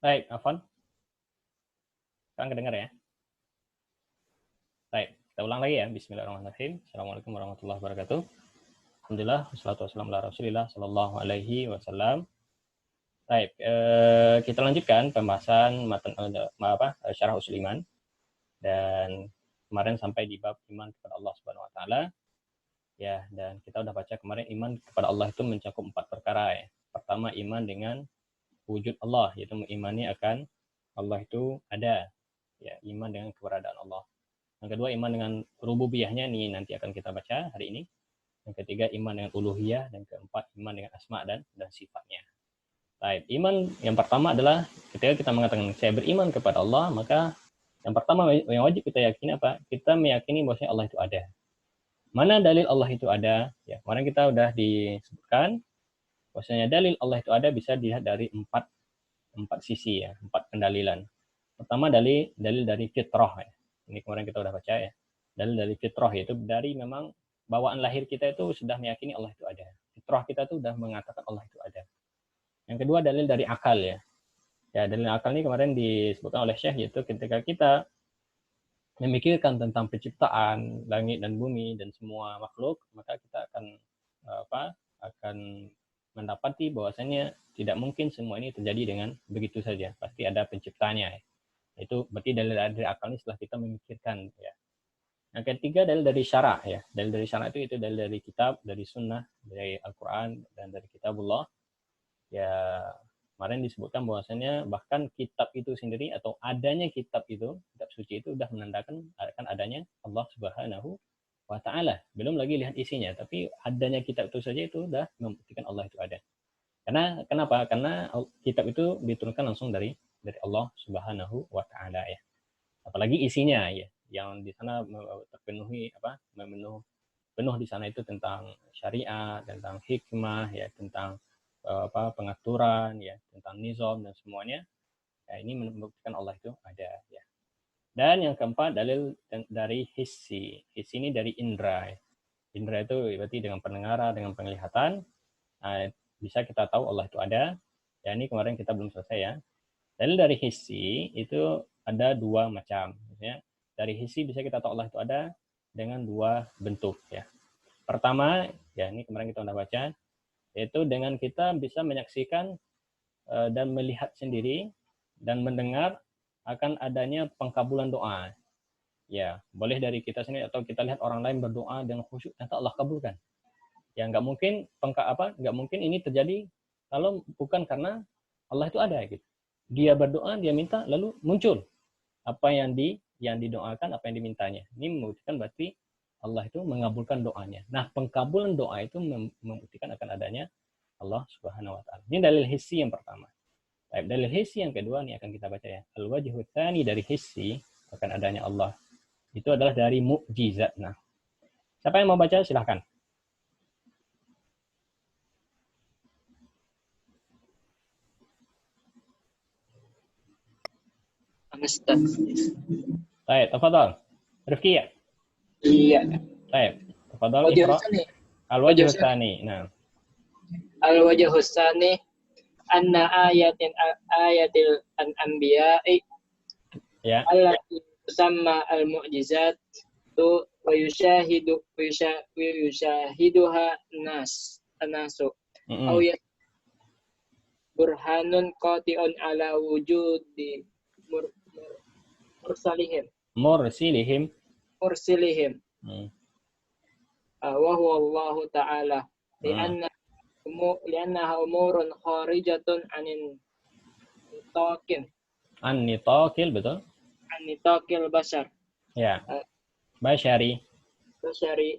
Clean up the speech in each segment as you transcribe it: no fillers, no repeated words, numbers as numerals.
Baik, Afwan. Sekarang kedengar ya? Baik, kita ulang lagi ya. Bismillahirrahmanirrahim. Assalamualaikum warahmatullahi wabarakatuh. Alhamdulillah, wassalatu wassalamu ala Rasulillah sallallahu alaihi wasallam. Baik, kita lanjutkan pembahasan matan syarah usul iman, dan kemarin sampai di bab iman kepada Allah Subhanahu wa taala. Ya, dan kita udah baca kemarin iman kepada Allah itu mencakup 4 perkara ya. Pertama, iman dengan wujud Allah, yaitu mengimani akan Allah itu ada. Ya, iman dengan keberadaan Allah. Yang kedua, iman dengan rububiyahnya, ini nanti akan kita baca hari ini. Yang ketiga, iman dengan uluhiyah, dan keempat, iman dengan asma dan sifatnya. Baik, iman yang pertama adalah ketika kita mengatakan saya beriman kepada Allah, maka yang pertama yang wajib kita yakini apa? Kita meyakini bahwa Allah itu ada. Mana dalil Allah itu ada? Ya, kemarin kita udah disebutkan bahwasanya dalil Allah itu ada bisa dilihat dari empat sisi ya, 4 pendalilan. Pertama, dalil dari fitrah ya. Ini kemarin kita udah baca ya. Dalil dari fitrah, yaitu dari memang bawaan lahir kita itu sudah meyakini Allah itu ada. Fitrah kita itu sudah mengatakan Allah itu ada. Yang kedua, dalil dari akal ya. Ya, dalil akal ini kemarin disebutkan oleh Syekh, yaitu ketika kita memikirkan tentang penciptaan langit dan bumi dan semua makhluk, maka kita akan mendapati bahwasanya tidak mungkin semua ini terjadi dengan begitu saja. Pasti ada penciptanya ya. Itu berarti dalil dari akal ini setelah kita memikirkan ya. Yang ketiga, dalil dari syara ya. Dalil dari syara itu dalil dari kitab, dari sunnah, dari Al-Quran, dan dari kitabullah. Ya, kemarin disebutkan bahwasanya bahkan kitab itu sendiri atau adanya kitab itu, kitab suci itu sudah menandakan akan adanya Allah Subhanahu wa taala. Belum lagi lihat isinya, tapi adanya kitab itu saja itu sudah membuktikan Allah itu ada. Karena kenapa? Karena kitab itu diturunkan langsung dari Allah Subhanahu wa taala ya. Apalagi isinya ya, yang di sana terpenuhi penuh di sana itu tentang syariat, tentang hikmah ya, tentang pengaturan ya, tentang nizam dan semuanya. Ya, ini membuktikan Allah itu ada ya. Dan yang keempat, dalil dari hissi. Hissi ini dari indra ya. Indra itu berarti dengan pendengaran, dengan penglihatan, bisa kita tahu Allah itu ada. Ya, ini kemarin kita belum selesai ya. Dalil dari hissi itu ada 2 macam. Ya. Dari hissi bisa kita tahu Allah itu ada dengan 2 bentuk ya. Pertama, ya ini kemarin kita sudah baca, yaitu dengan kita bisa menyaksikan dan melihat sendiri dan mendengar akan adanya pengkabulan doa. Ya, boleh dari kita sendiri atau kita lihat orang lain berdoa dengan khusyuk, ternyata Allah kabulkan. Ya, nggak mungkin ini terjadi kalau bukan karena Allah itu ada gitu. Dia berdoa, dia minta, lalu muncul apa yang didoakan, apa yang dimintanya. Ini membuktikan berarti Allah itu mengabulkan doanya. Nah, pengkabulan doa itu membuktikan akan adanya Allah Subhanahu wa taala. Ini dalil hissi yang pertama. Baik, dalil hissi yang kedua nih akan kita baca ya. Al-wajhu tsani dari hissi akan adanya Allah. Itu adalah dari mukjizat. Nah, siapa yang mau baca silahkan. Baik, tafadhal. Rifki ya? Iya. Baik, tafadhal Iqra. Al-wajhu tsani. Nah. Al-wajhu tsani anna ayatil anbiya'i Ya. allati tusamma al-mu'jizat tu wa yushahiduha nasu au Mm-mm. burhanun qati'un ala wujudi mursalihim Mursilihim. mursilihim Hmm. wa huwa Allah ta'ala Hmm. liannaha umurun kharijatun nitaqin An-nitaqil, betul? an nitaqil bashar Ya. Basyari. basyari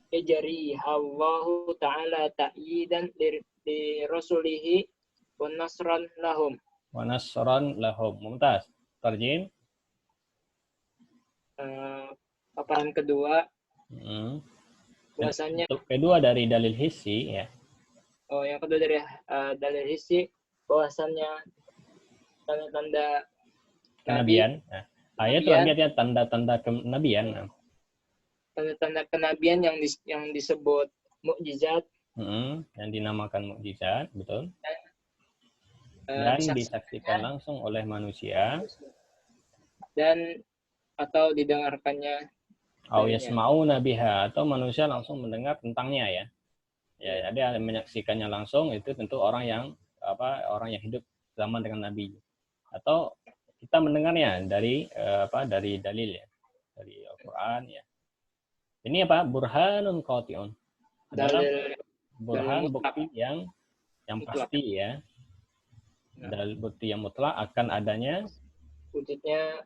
yajri Allah ta'ala ta'yidan li rasulihi wa nasran lahum. Wa nasran lahum. Mumtaz. Tarjim. Paparan kedua Hmm. bahasanya Untuk kedua dari dalil hissi, ya. yang kedua dari dalil hissi bahwasannya tanda-tanda nabi, Kenabian. Nah, ayat itu artinya tanda-tanda kenabian. Nah. tanda-tanda kenabian yang disebut mukjizat, Yang dinamakan mukjizat, betul. dan Dan disaksikan langsung oleh manusia. Dan atau didengarkannya. Au yasma'una biha, atau manusia langsung mendengar tentangnya, ya. Ya, jadi menyaksikannya langsung itu tentu orang yang hidup zaman dengan Nabi. Atau kita mendengarnya dari dari dalil, ya. Dari Al-Qur'an, ya. Ini apa? Burhanun qati'un. Adalah burhan, bukti yang pasti, ya. Dalil bukti yang mutlak akan adanya wujudnya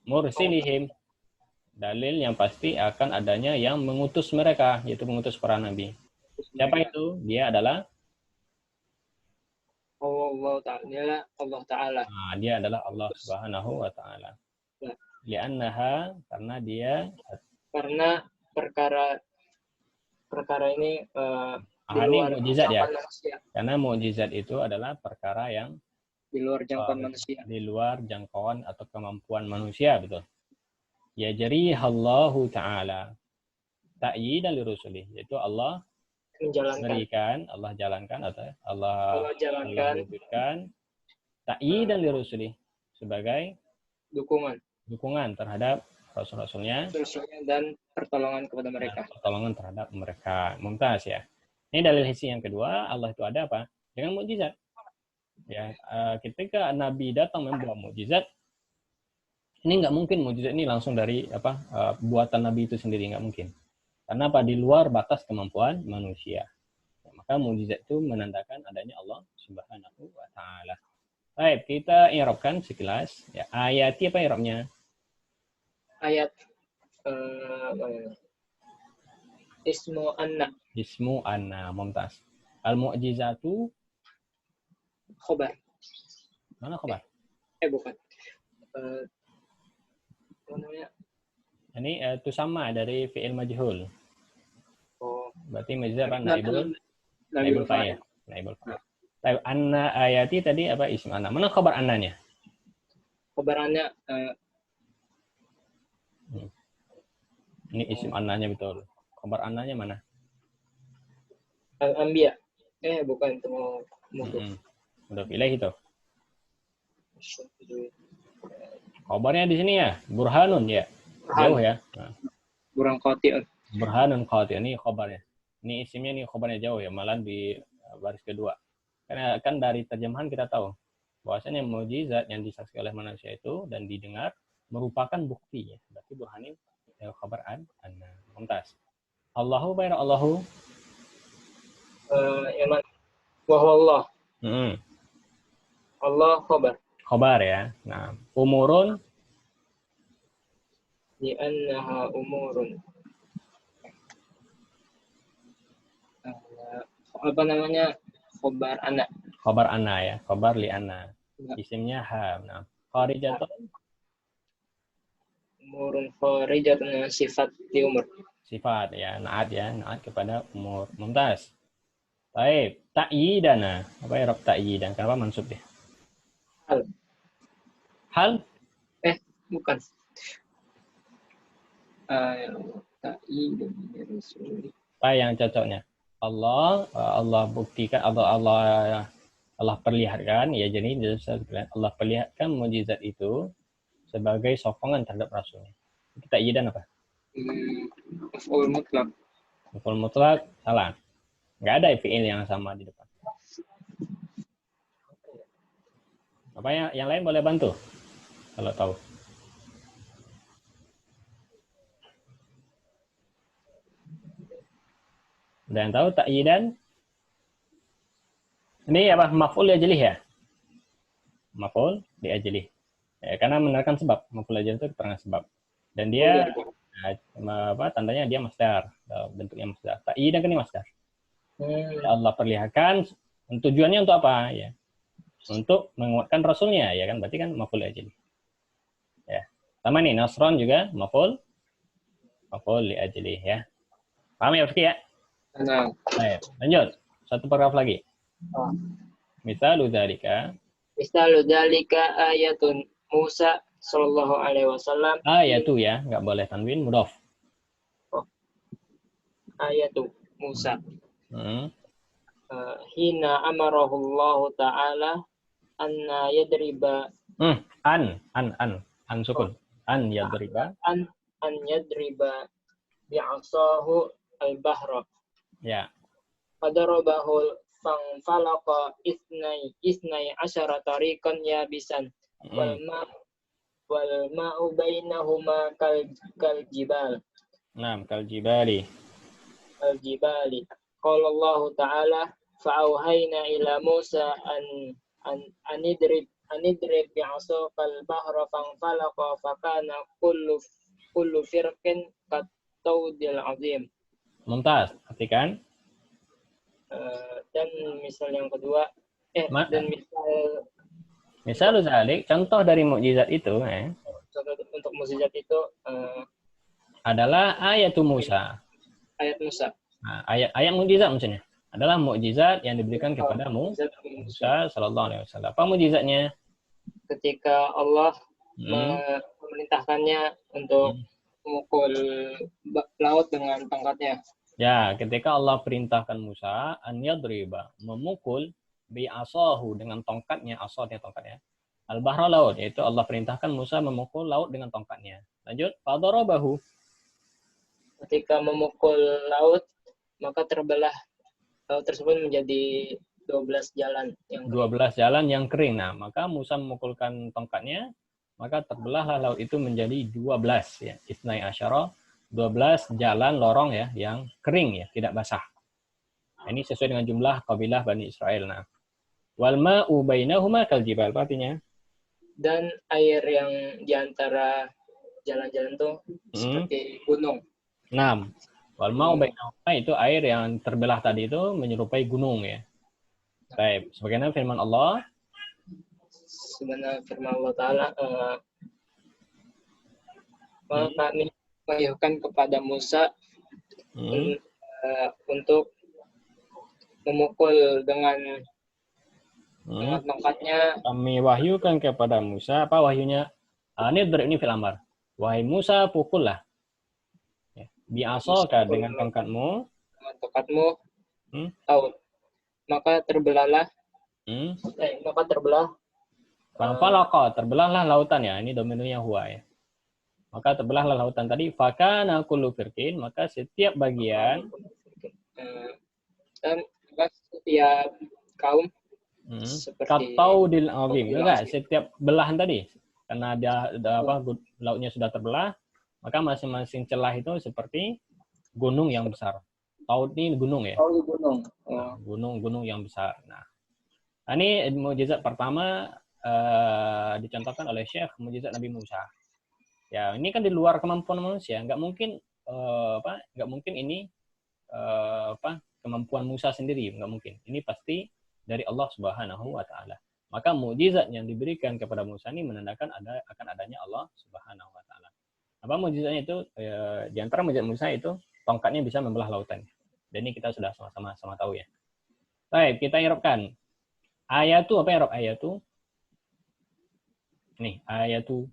mursilihim. Dalil yang pasti akan adanya yang mengutus mereka, yaitu mengutus para nabi. Siapa itu? Dia adalah Allah Ta'ala. Nah, dia adalah Allah Subhanahu wa taala. Li'annaha, karena perkara ini di ini luar mukjizat, ya. manusia. Karena mukjizat itu adalah perkara yang Di luar jangkauan manusia. Di luar jangkauan atau kemampuan manusia, betul. Ya jarihallahu ta'ala ta'yidan li rusulih, yaitu Allah berikan, Allah jalankan atau Allah wujudkan ta'yidan li rusulih sebagai dukungan terhadap rasul-rasulnya dan pertolongan kepada mereka. Pertolongan terhadap mereka. Mumtaz, ya. Ini dalil hissi yang kedua, Allah itu ada apa? Dengan mukjizat. Ya, ketika Nabi datang membawa mukjizat, ini nggak mungkin mukjizat ini langsung dari buatan Nabi itu sendiri, nggak mungkin. Karena apa? Di luar batas kemampuan manusia. Maka mukjizat itu menandakan adanya Allah Subhanahu wa taala. Baik, kita i'rabkan sekilas. Ya, ayat apa i'rabnya? Ayat ismu anna. Mumtaz. Al-mu'jizatu khobar. Mana khobar? Bukan. Namanya? Ini itu sama dari fi'il majhul. Oh. Berarti majhul kan naibul fa'il. Tapi anna ayati tadi apa isim anna? Mana khabar annanya? Khabarannya ini isim annanya, betul. Khabar annanya mana? Al-Anbiya. Bukan itu Udah pilih itu. Khabarnya di sini, ya. Burhanun, ya. Jauh, ya. Nah. Burhanun qati'. Ini khabarnya. Ini isimnya, ini khabarnya jauh, ya. Malah di baris kedua. Karena kan dari terjemahan kita tahu bahwasanya mukjizat yang disaksikan oleh manusia itu dan didengar merupakan bukti, ya. Berarti burhanin khabar anna. Mumtaz. Allahu bayra Allahu. Allah. Allah khabar. Khabar, ya. Nah, umurun li'annaha umurun. Apa namanya? Khabar anak. Khabar anna, ya. Khabar li anna. Isimnya ha. Nah, kharijatun umurun kharijatun, sifat di umur. Sifat, ya. Naat, ya. Naat kepada umur. Mumtaz. Baik. Ta'yidana. Apa ya rob ta'yidan? Kenapa mansub dia? Hal? Bukan. Ta'yidan. Apa yang cocoknya? Allah buktikan, Allah Allah perlihatkan, ya jadi Allah perlihatkan mukjizat itu sebagai sokongan terhadap Rasulnya. Kita idan apa? Maf'ul mutlak. Maf'ul mutlak salah. Nggak ada fi'il yang sama di depan. Apa yang lain boleh bantu kalau tahu. Ada yang tahu takyidan? Ini apa? Maf'ul li ajlih ya? Maf'ul li ajlih. Ya, karena menerangkan sebab. Maf'ul li ajlih itu keterangan sebab. Dan dia tandanya dia masdar, bentuknya masdar. Takyidan kan ini masdar. Allah perlihatkan tujuannya untuk apa ya? Untuk menguatkan Rasulnya ya kan, berarti kan maf'ul li ajlih. Ya. Sama nih Nasron juga maf'ul li ajlih ya. Paham ya Rizky ya? Nah, Baik, lanjut. Satu paragraf lagi. Misalu dzalika. Misalu dzalika ayatun Musa sallallahu alaihi wasallam. Ayatu ya, nggak boleh tanwin mudhaf. Ayatu Musa. Hina amarahu Allah Ta'ala anna yadriba an sukun. An yadriba. An yadriba bi'asahu al-bahra. Ya. Fadarabahul falaqa isnai asyara tariqan yabisan wal ma'u bainahuma kal jibal. Naam, kal jibali. Qala Allah Ta'ala fa'auhayna ila Musa an idrib bi'asaka al-bahra fanfalaqa fakana kullu firqin kat-tawdil azim. Mumtaz, artikan. Dan misal yang kedua, dan misal zalik, contoh dari mukjizat itu, contoh untuk mukjizat itu adalah ayatu Musa. Ayat Musa. Nah, ayat mukjizat maksudnya adalah mukjizat yang diberikan kepada Musa sallallahu alaihi wasallam. Apa mukjizatnya? Ketika Allah memerintahkannya untuk memukul laut dengan tongkatnya. Ya, ketika Allah perintahkan Musa an yadriba, memukul bi'asahu dengan tongkatnya, asatnya tongkatnya. Al-bahra laut, yaitu Allah perintahkan Musa memukul laut dengan tongkatnya. Lanjut, fadarabahu. Ketika memukul laut, maka terbelah laut tersebut menjadi 12 jalan yang kering. 12 jalan yang kering. Nah, maka Musa memukulkan tongkatnya, maka terbelahlah laut itu menjadi 12 ya. Isnai asyara, 12 jalan lorong ya yang kering ya, tidak basah. Nah, ini sesuai dengan jumlah kabilah Bani Israel. Nah, wal ma'u bainahuma kal jibal, artinya dan air yang di antara jalan-jalan itu seperti gunung. 6. Wal ma'u bainahuma itu air yang terbelah tadi itu menyerupai gunung ya. Baik, sebagaimana firman Allah. Sebenarnya firman Allah Ta'ala, kami wahyukan kepada Musa untuk memukul dengan tongkatnya. Kami wahyukan kepada Musa, apa wahyunya? Ini fil amar. Wahai Musa, pukullah. Bi'asaka dengan tongkatmu. Laut. Maka terbelahlah. Maka terbelah. Falaqa, terbelahlah lautan ya. Ini dominannya huwa ya. Maka terbelahlah lautan tadi. Fakana kullu firqin, maka setiap bagian dan setiap kaum kataudil azim. Enggak, setiap belahan tadi. Karena ada lautnya sudah terbelah, maka masing-masing celah itu seperti gunung yang besar. Taud ini gunung ya. Gunung yang besar. Nah, ini mukjizat pertama dicontohkan oleh Syekh, mukjizat Nabi Musa. Ya, ini kan di luar kemampuan manusia, nggak mungkin ini kemampuan Musa sendiri, nggak mungkin. Ini pasti dari Allah Subhanahu wa taala. Maka mukjizat yang diberikan kepada Musa ini menandakan akan adanya Allah Subhanahu wa taala. Apa mukjizatnya itu? Di antara mukjizat Musa itu tongkatnya bisa membelah lautan. Dan ini kita sudah sama-sama tahu ya. Baik, kita irobkan. Ayatu, apa irob ayatu? Nih, ayatu.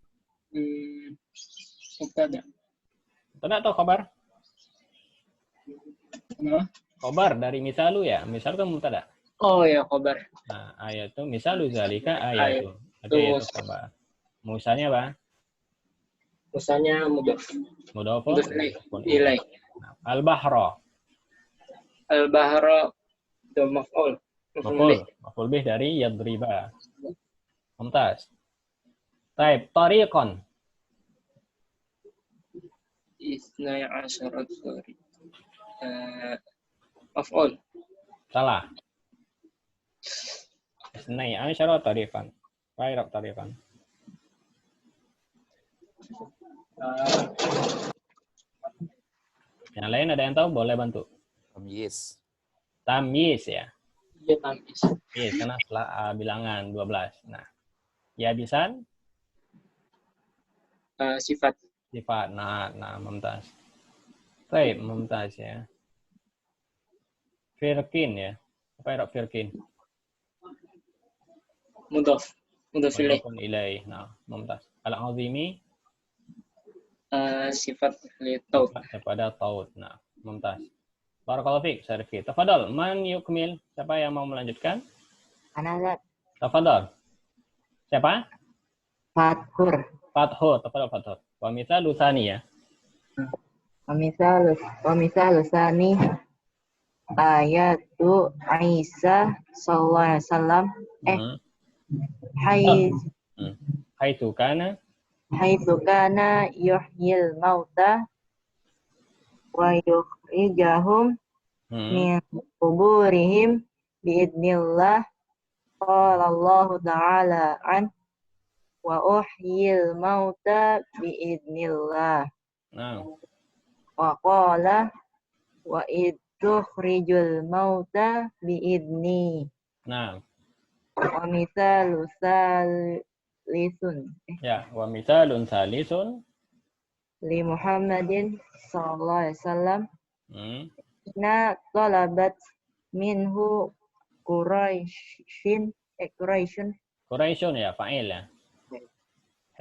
Mubtada atau khabar? Khabar dari misalu ya. Misal kan mubtada. Oh ya, khobar. Nah, ayatu misalu zalika Ayat ayatu. Berarti itu ayatu khabar. Musanya apa? musanya mudhof. Mudhofun Mudhof ilaih. pun ilaih. Ilaih. Nah, al-bahra. Al-bahra itu maf'ul. Maf'ul bih. Maf'ul bih dari yadriba. Mumtaz. Taib, tariqan. Isnai asyarat sorry. Maf'ul. Salah. Isnai asyara tariqan. Bairab tariqan. Yang lain ada yang tahu? Boleh bantu. Tamyiz. Tamyiz ya. Iya, tamis. Yes, karena setelah bilangan 12. Nah, ya bisan Sifat. sifat. Nah, mumtaz. Taib, mumtaz ya. Firkin ya. Apa ya firkin? Mudhof. Mudhof ilaih. Mudhofun ilaih. Nah, mumtaz. Al-azimi Sifat li taut. kepada taut. Nah, mumtaz. Barakallahu fiik, Syarifki. Tafadhal, man yukmil? Siapa yang mau melanjutkan? Anazat. Tafadhal. Siapa? Fathur. Fathur. Tafadhal Fathur. Wa mithalu tsani ya. Wa misal sani ayatu Isa sallallahu alaihi wasallam hai Haitsu kana haitsu kana yuhyil mauta wa yukhrijahum min quburihim biidnillah qala Allah ta'ala an wa uhyil mauta biidnillah Nah, wa qala wa id tukhrijul mauta biidni nah. wa mithalu salisun Ya, wa mithalun salisun. li Muhammadin sallallahu alaihi wasallam Hmm. na talabat minhu Quraisyun Quraisyun ya, fa'il ya.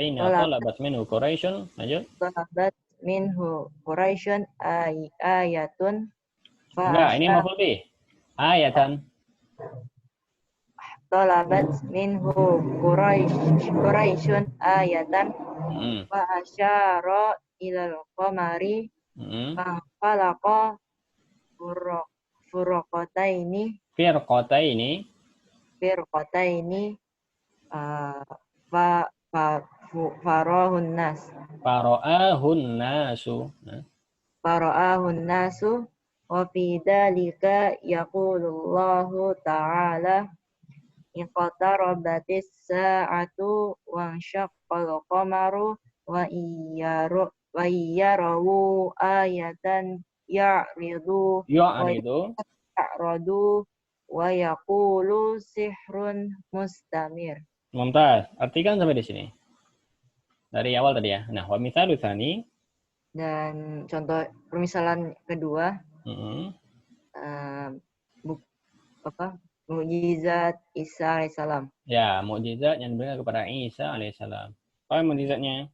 Hina Talab. talabat minhu Quraisyun. Lanjut. talabat minhu Quraisyun ayatun Enggak, ini fa maf'ul bih. Ayatan. talabat minhu Quraisyun ayatan fa asyara ilal qamari Hmm. falaqa furqataini Firqataini fa farahun nas fara'ahun nasu. Nah. farahun nasu wa fi dzalika yaqulullahu ta'ala iqtarabatis sa'atu wa syaqqal qamaru wa iyyarawu ayatan ya'ridu wa yaqulu sihrun mustamir. Mumtaz. Artikan sampai di sini. Dari awal tadi ya. Nah, wa mithalu tsani. Dan contoh permisalan kedua mukjizat Isa alaihissalam. Ya, mukjizat yang diberikan kepada Isa alaihissalam. Apa mukjizatnya?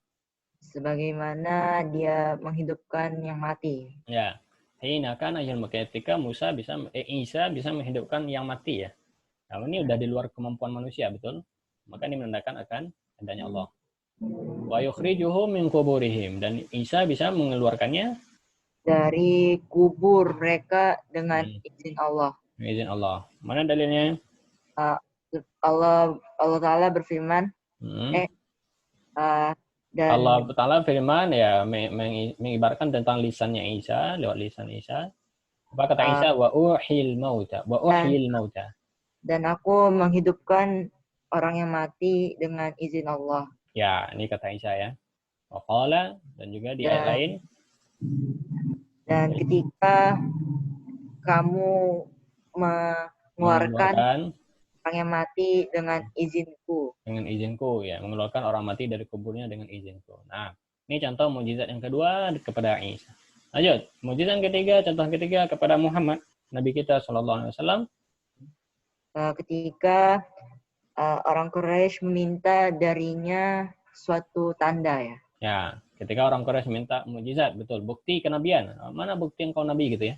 Sebagaimana dia menghidupkan yang mati. Ya. Hina kana ketika Isa bisa menghidupkan yang mati ya. Nah, ini udah di luar kemampuan manusia, betul? Maka ini menandakan akan adanya Allah. Wa yukhrijuhum min quburihim, dan Isa bisa mengeluarkannya dari kubur mereka dengan izin Allah. Izin Allah. Mana dalilnya? Allah Ta'ala berfirman dan Allah Ta'ala firman ya mengibarkan tentang lisannya Isa, lewat lisan Isa. Apa kata Isa? Wa uhyil mauta. Wa uhyil mauta. Dan aku menghidupkan orang yang mati dengan izin Allah. Ya, ini kata Isa ya. Wa qala, dan juga di ayat lain. Dan ketika kamu mengeluarkan orang yang mati dengan izinku. Dengan izinku ya, mengeluarkan orang mati dari kuburnya dengan izinku. Nah, ini contoh mukjizat yang kedua kepada Isa. Lanjut, mukjizat ketiga, contoh ketiga kepada Muhammad, Nabi kita Shallallahu Alaihi Wasallam. Ketika orang Quraisy meminta darinya suatu tanda ya. Ya, ketika orang Quraisy minta mukjizat, betul, bukti kenabian. Mana bukti engkau nabi gitu ya?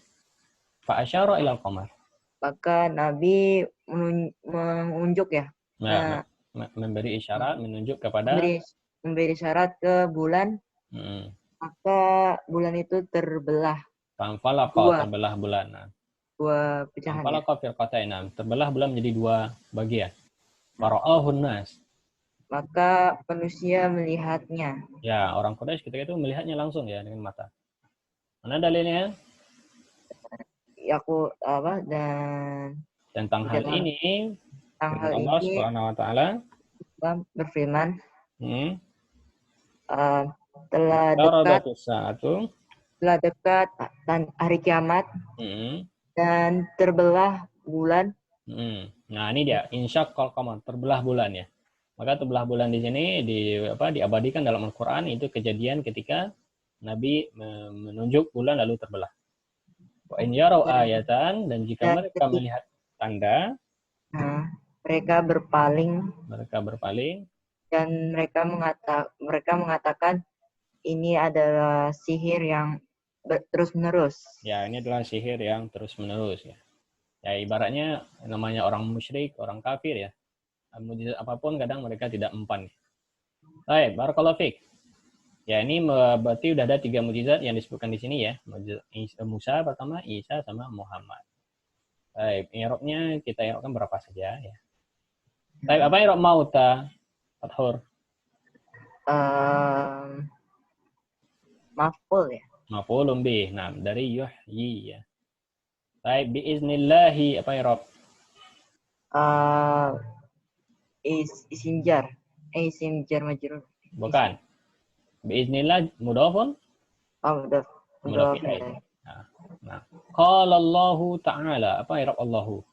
Fa asyara ilal qamar. Maka Nabi menunjuk ya. Nah, Nah, memberi isyarat, menunjuk kepada memberi syarat ke bulan, maka bulan itu terbelah Fanfalaqa, terbelah bulan. Nah, dua pecahan ya. Fanfalaqa firqatain, terbelah bulan menjadi dua bagian. Fara'ahun nas. Maka manusia melihatnya. Ya, orang Quraisy ketika itu melihatnya langsung ya dengan mata. Mana dalilnya? Aku apa dan Tentang hal ini, tentang hal Allah ini Subhanahu wa taala berfirman, telah dekat hari kiamat dan terbelah bulan. Nah, ini dia insyaqqal qamar, terbelah bulan ya. Maka terbelah bulan di sini diabadikan dalam Al-Qur'an, itu kejadian ketika Nabi menunjuk bulan lalu terbelah. Wa in yarau ayatan, dan jika mereka melihat tanda, mereka berpaling dan mereka mengatakan ini adalah sihir yang terus-menerus. Ya, ini adalah sihir yang terus-menerus ya. Ya, ibaratnya namanya orang musyrik, orang kafir ya. Mukjizat apapun kadang mereka tidak mempan. Baik, barakallahu fiik. Ya, ini berarti udah ada 3 mukjizat yang disebutkan di sini ya. Mukjizat Musa pertama, Isa sama Muhammad. Baik, i'rabnya kita i'rabkan berapa saja ya. Baik, apa i'rab mauta? Fathur. Maf'ul ya. Maf'ulun bih. Nah, dari yuhyi ya. Baik, biiznillahi apa i'rab? Isim jar. Isim jar majrur. Bukan. Biiznillah mudhafun? Mudhaf. Nah, qala Allahu ta'ala, apa i'rab Allahu?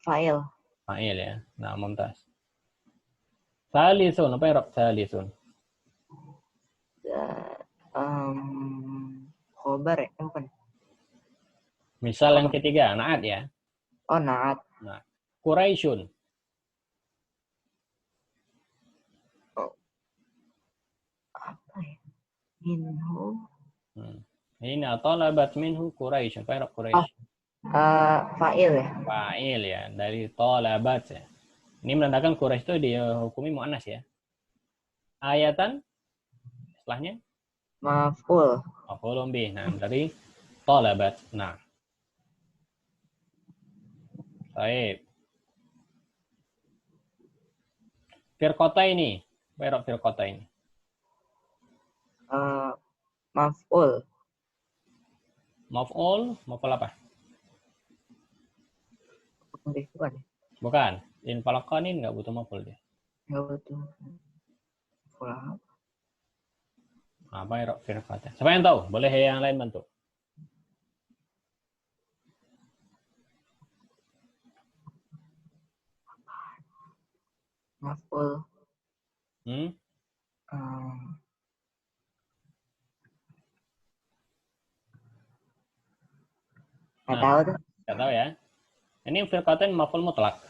Fa'il. Fa'il ya. Nah, mumtaz. Thalithun, apa i'rab thalithun? Khobar ya, bukan. Misal yang ketiga, na'at ya. Oh, na'at. Nah, Quraisyun. Apa ya? Minhu. Ini talabat minhu Quraisy. Apa i'rab Quraisy? Fa'il ya. Fa'il ya, dari talabat ya. Ini menandakan Quraisy itu dihukumi muannas ya. Ayatan setelahnya Maf'ul. Maf'ulun bih. Nah, dari talabat. Nah. Baik. Firqataini. Apa i'rab firqataini? Maf'ul. Maf'ul apa? Bukan. Bukan. Infalaqanin enggak butuh maf'ul dia. Enggak butuh. Apa i'rab firqatain? Siapa yang tahu? Boleh yang lain bantu. Maf'ul. Nggak tahu tuh. Nggak tahu ya. Ini firqatain maf'ul mutlak.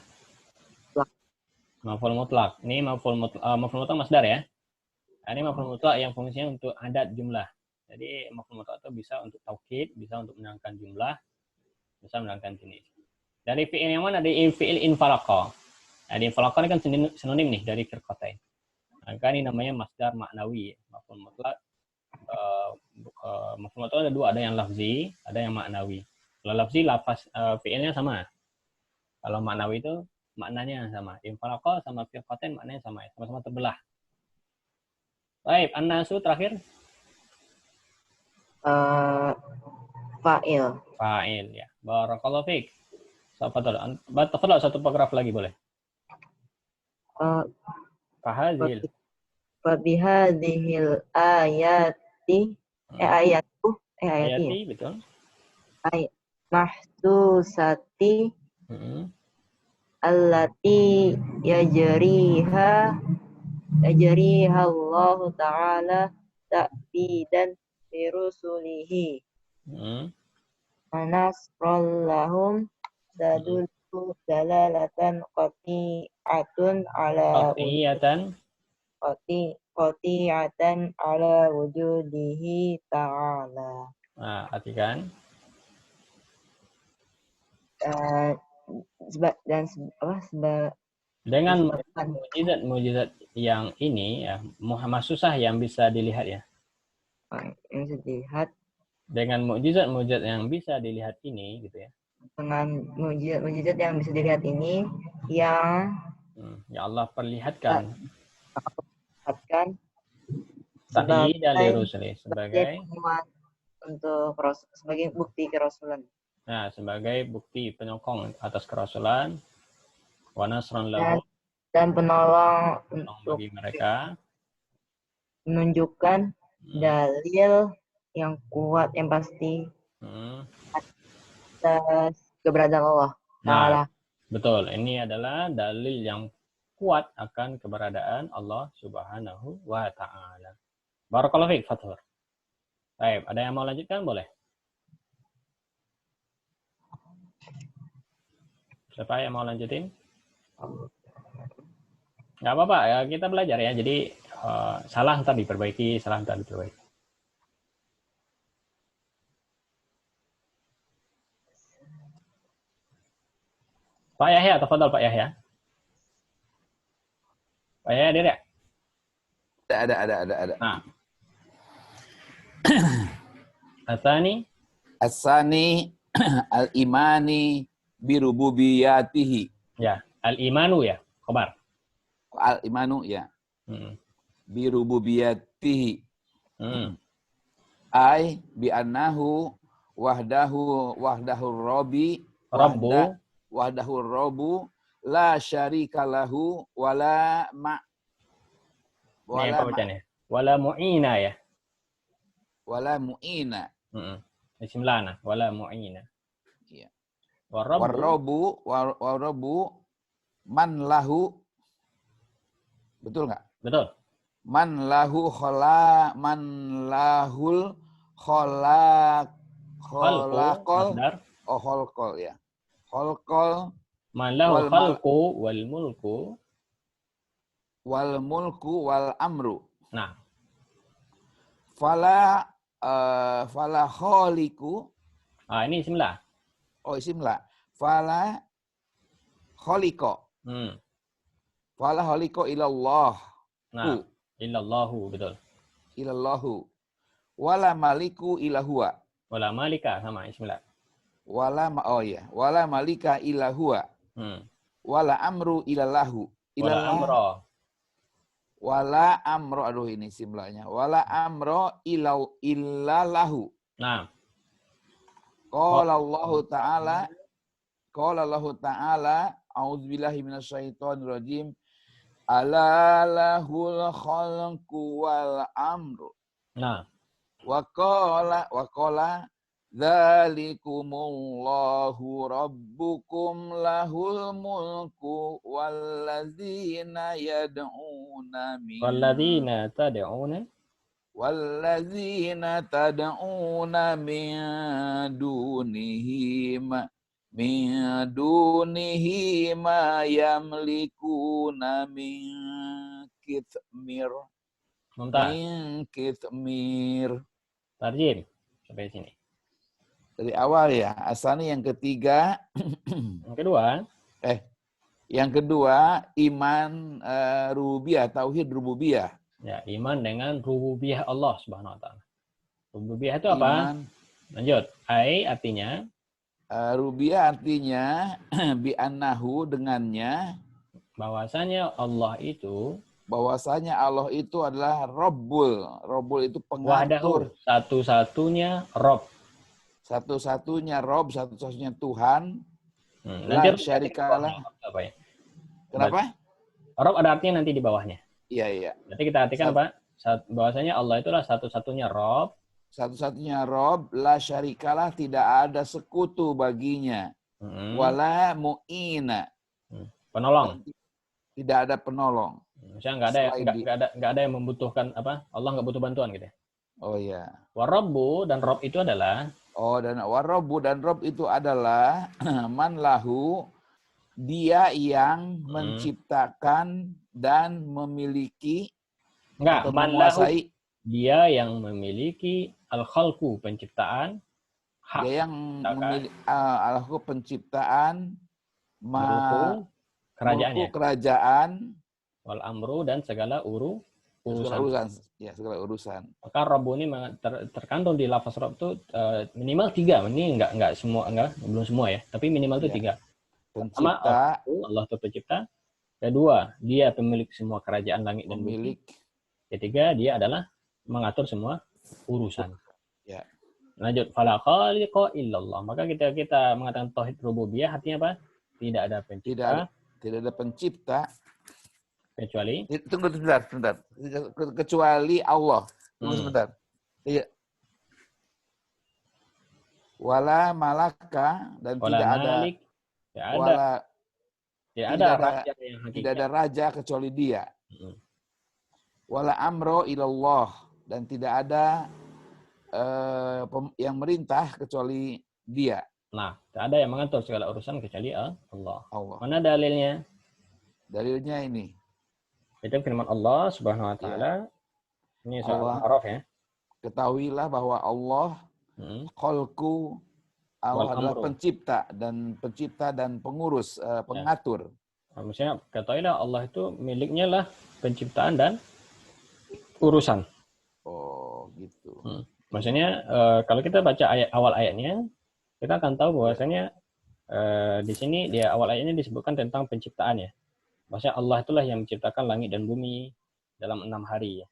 Maf'ul mutlak. Ini maf'ul mutlak masdar ya. Ini maf'ul mutlak yang fungsinya untuk adat jumlah. Jadi maf'ul mutlak itu bisa untuk taukid, bisa untuk menerangkan jumlah, bisa menerangkan jenis. Dari fi'il yang mana? Dari fi'il infalaqa. Nah, di infalaqa ini kan sinonim nih dari firqatain. Maka ini namanya masdar maknawi. Maf'ul mutlak. Maf'ul mutlak ada dua, ada yang lafzi, ada yang maknawi. Kalau lafzi lafaz fi'ilnya sama. Kalau maknawi itu maknanya sama. Infalaqa sama firqatain maknanya sama, sama-sama terbelah. Baik, an-nasu terakhir. Fa'il. Fa'il ya. Barakallahu fiik. Tafadhal satu paragraf lagi boleh. Fahazil. Fabihadhil ayati Ayati betul. Mahsusati allati yajriha Allah Ta'ala ta'bidan fi rusulihi manasrallahum tadullu dalalatan qati'atan ala wujudihi ta'ala. Nah, artikan. Dengan disebabkan mujizat-mujizat yang ini ya, Muhammad susah yang bisa dilihat ya. yang bisa dilihat Dengan mujizat-mujizat yang bisa dilihat ini gitu ya. dengan mujizat-mujizat yang bisa dilihat ini yang Ya Allah perlihatkan dapatkan takyid li sebagai rusuli sebagai penguat untuk sebagai bukti kerasulan. nah, sebagai bukti penyokong atas kerasulan wa nasran lahu dan penolong untuk bagi mereka menunjukkan dalil yang kuat yang pasti atas keberadaan Allah Ta'ala. Nah, betul. Ini adalah dalil yang kuat akan keberadaan Allah Subhanahu wa Ta'ala. Barakallahu fiik, Fathur. Baik, ada yang mau lanjutkan? Boleh. Siapa yang mau lanjutin? Nggak apa-apa, ya, kita belajar ya. Jadi, salah ntar diperbaiki, salah ntar diperbaiki. Pak Yahya, tafadhol Pak Yahya. Pak Yahya, ada ya? Ada. Nah. Asani al-imani birububiyatihi. Ya, al-imanu ya, khabar. Al-imanu ya. Birububiyatihi. Ai bi annahu wahdahu rabbi wahdahu rabbu la syarika lahu wala wala mu'ina ya. Wala mu'ina. Bismillah, wala mu'ina. Iya. Warabbu man lahu. Betul nggak? Betul. Man lahul khalaqol. Oh, khalqol ya. Khalqol. Man lahul khalqu wal mulku wal amru. Nah. Fala khaliku. Ini isim la. Oh, isim la. Fala khaliko. Fala khaliko ilallah. Nah, illallahu, betul. Ilallahu. Wala maliku ilahua. Wala malika sama isim la. Wala malika ilahua. Wala amru ilallahu. Wala amro, aduh ini simlanya. Wala amro illallahu. Nah. Qala Allah Ta'ala, a'udzubillahi minasyaitonir rajim. Ala lahul khalqu wal amru. Nah. Wa qala dzalikumullahu rabbukum lahul mulku walladzina tad'una min dunihi ma yamlikuna min kitmir. Tarjim sampai sini. Dari awal ya. Asani yang ketiga. Yang kedua iman rububiyah, tauhid rububiyah. Ya, iman dengan rububiyah Allah Subhanahu wa taala. Rububiyah itu apa? Lanjut. Artinya rububiyah artinya bi annahu dengannya bahwasanya Allah itu adalah Rabbul. Rabbul itu pengatur. Satu-satunya Rabb. Satu-satunya Rabb, satu-satunya Tuhan. Nanti la syarikalah. Kenapa? Rabb ada artinya nanti di bawahnya. Iya. Nanti kita artikan apa? Bahwasanya Allah itulah satu-satunya Rabb. Satu-satunya Rabb, la syarikalah, tidak ada sekutu baginya. Wala mu'ina. Penolong. Tidak ada penolong. Misalnya nggak ada yang membutuhkan apa? Allah nggak butuh bantuan gitu ya. Oh iya. Warabbu dan Rabb itu adalah dan warabbu dan Rabb itu adalah man lahu, dia yang menciptakan dan memiliki man lahu, dia yang memiliki al-khalqu penciptaan Hak Dia yang memiliki al-haq penciptaan, mulku kerajaannya, mulku kerajaan, wal amru dan segala segala urusan. urusan. Ya, segala urusan. Maka Rabbu ini terkandung di lafaz Rabb itu minimal 3. Ini enggak semua, belum semua ya, tapi minimal itu 3. Pertama, Pencipta, Allah itu pencipta. Kedua, dia pemilik semua kerajaan langit dan bumi. pemilik. Ketiga, dia adalah mengatur semua urusan. Ya. Lanjut, fala khaliqa illallah. Maka kita mengatakan tauhid rububiyah artinya apa? Tidak ada pencipta Tidak ada pencipta kecuali tunggu sebentar. Kecuali Allah. Tunggu sebentar. Iya. Wala malaka dan wala tidak ada malik, tidak ada raja yang hakikat. Tidak ada raja kecuali dia. Wala amro ilallah dan tidak ada yang merintah kecuali dia. Nah, tidak ada yang mengatur segala urusan kecuali Allah. Allah. Mana dalilnya? Dalilnya ini. Itu firman Allah Subhanahu wa taala. Ini soal Al-A'raf ya. Ketahuilah bahwa Allah khalqu, Allah adalah pencipta dan pengurus, pengatur. Nah, maksudnya ketahuilah Allah itu miliknya lah penciptaan dan urusan. Oh, gitu. Maksudnya kalau kita baca awal ayatnya, kita akan tahu bahwasanya di sini dia awal ayatnya disebutkan tentang penciptaan ya. Maksudnya Allah itulah yang menciptakan langit dan bumi dalam 6 hari ya.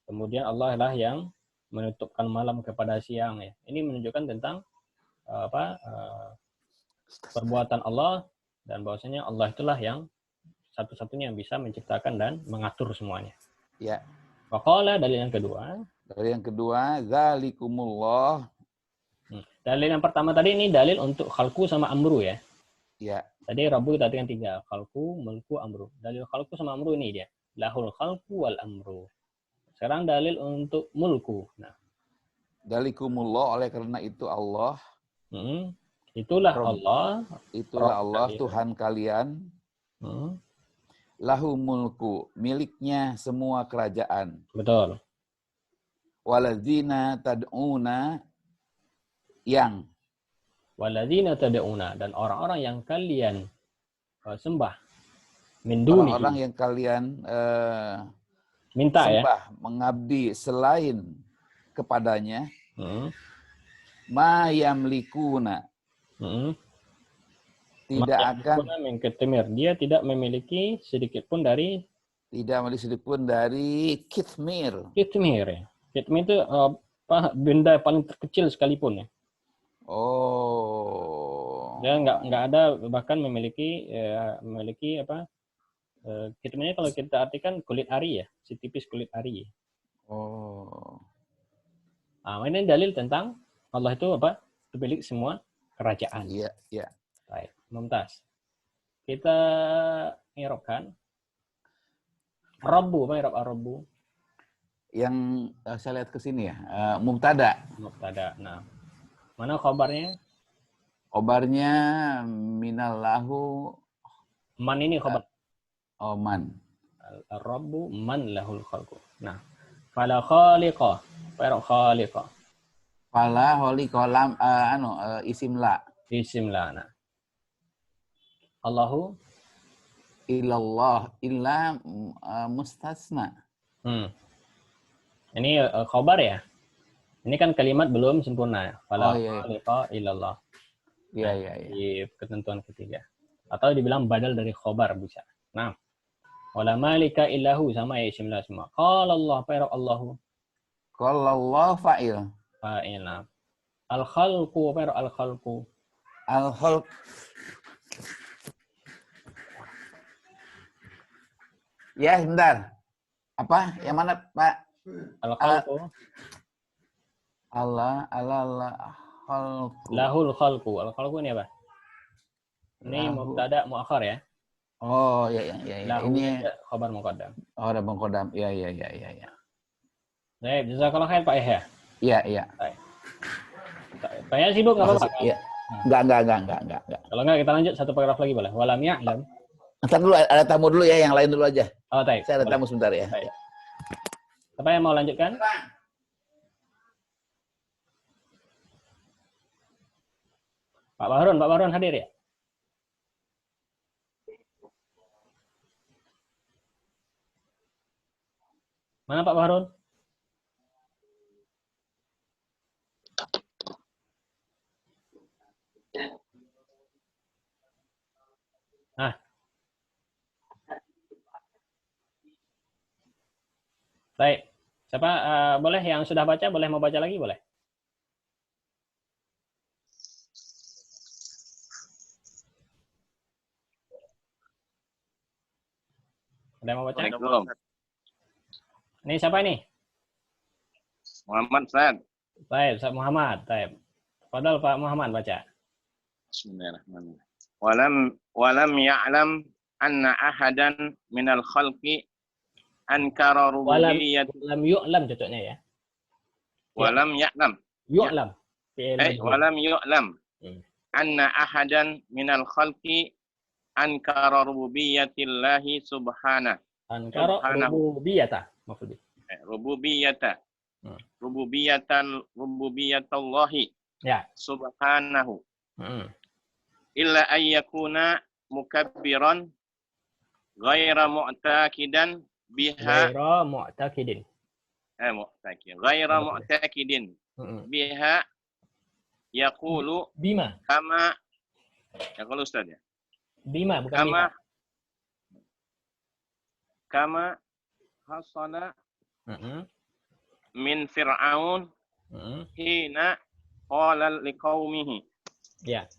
Kemudian Allah lah yang menutupkan malam kepada siang ya. Ini menunjukkan tentang perbuatan Allah dan bahwasanya Allah itulah yang satu-satunya yang bisa menciptakan dan mengatur semuanya. Ya. Waqala dalil yang kedua. Dalil yang kedua, zalikumullah. Dalil yang pertama tadi ini dalil untuk khalqu sama amru ya. Ya. Tadi Rabbu tadi yang 3, khalqu, mulku, amru. Dalil khalqu sama amru ini dia. Lahul khalqu wal amru. Sekarang dalil untuk mulku. Nah, Zalikumullah, oleh karena itu Allah. Itulah Allah. Itulah Allah Tuhan kalian. Lahu mulku, miliknya semua kerajaan. Betul. Waladzina tad'una yang. Waladzina tad'una, dan orang-orang yang kalian sembah. Min dunihi. Orang-orang yang kalian minta sembah, ya. mengabdi selain kepadanya. Ma yamlikuna. Tidak akan mengketemir. Dia tidak memiliki sedikit pun dari kitmir. Kitmir ya. Kitmir itu benda paling terkecil sekalipun ya. Oh. Dia nggak ada bahkan memiliki kitmirnya kalau kita artikan kulit ari ya, setipis kulit ari. Oh. Nah, ini dalil tentang Allah itu pemilik semua kerajaan. Iya, iya. Baik, Mumtaz. Kita ngirobkan Rabbu, apa Rabbu? Yang saya lihat ke sini ya, mubtada. Mubtada. Nah, mana khabarnya? Khabarnya minallahu. Man ini khabar. Oh, man. Rabbu man lahul khalqu. Nah, fala khaliqa. Apa khaliqa? Fala khaliqa lam isim la. Isim la. Nah. Allahu illallah illa mustasna. Ini khabar ya. Ini kan kalimat belum sempurna. Fala khaliqa illallah. Iya, iya, iya. Di ketentuan ketiga. Atau dibilang badal dari khabar bisa. Nah, wala malika illahu sama ya isim la semua. Qala Allah, apa Allahu? Qala Allah fa'il. Fa'il. Al-khalqu, apa al-khalqu? Al-khalq. Ya, sebentar. Apa? Yang mana, Pak? Al-khalqu. Allah khalqu. Lahul khalqu. Al-khalqu ini apa? Ini mubtada muakhar ya. Oh, ya. Lahu ini khabar muqaddam. Oh, ada muqaddam. Ya. Baik, jazakallahu khair Pak Yahya. Iya. Baik. Pak Yahya sibuk enggak apa-apa? Iya. Enggak. Kalau enggak kita lanjut satu paragraf lagi boleh. Walam ya'lam. Ntar dulu, ada tamu dulu ya, yang lain dulu aja. Oh, baik. Saya ada tamu sebentar ya. Baik. Apa yang mau lanjutkan? Pak Bahrun hadir ya? Mana Pak Bahrun? Nah. Baik. Siapa boleh yang sudah baca, boleh mau baca lagi boleh? Ada yang mau baca? Waalaikumsalam. Ini siapa ini? Muhammad Ustaz. Baik, Ustaz Muhammad. Baik. Fadal Pak Muhammad baca. Bismillahirrahmanirrahim. Walam ya'lam anna ahadan minal khalqi ankara rububiyyat. Walam yu'lam cocoknya ya. Walam ya'lam. Yu'lam. Walam yu'lam anna ahadan minal khalqi ankara rububiyyatillahi subhanahu. Ankara rububiyyata. Maksudnya. Rububiyyata. Rububiyyatallahi. Ya. Subhanahu. Illa ayyakuna mukabbiran ghaira mu'taqidan biha. Ghaira mu'taqidin. Ghaira mu'taqidin biha yaqulu Bima. kama yaqulu Ustaz ya. Bima bukan bima. Kama hasala min Fir'aun hina qala liqaumihi. Ya.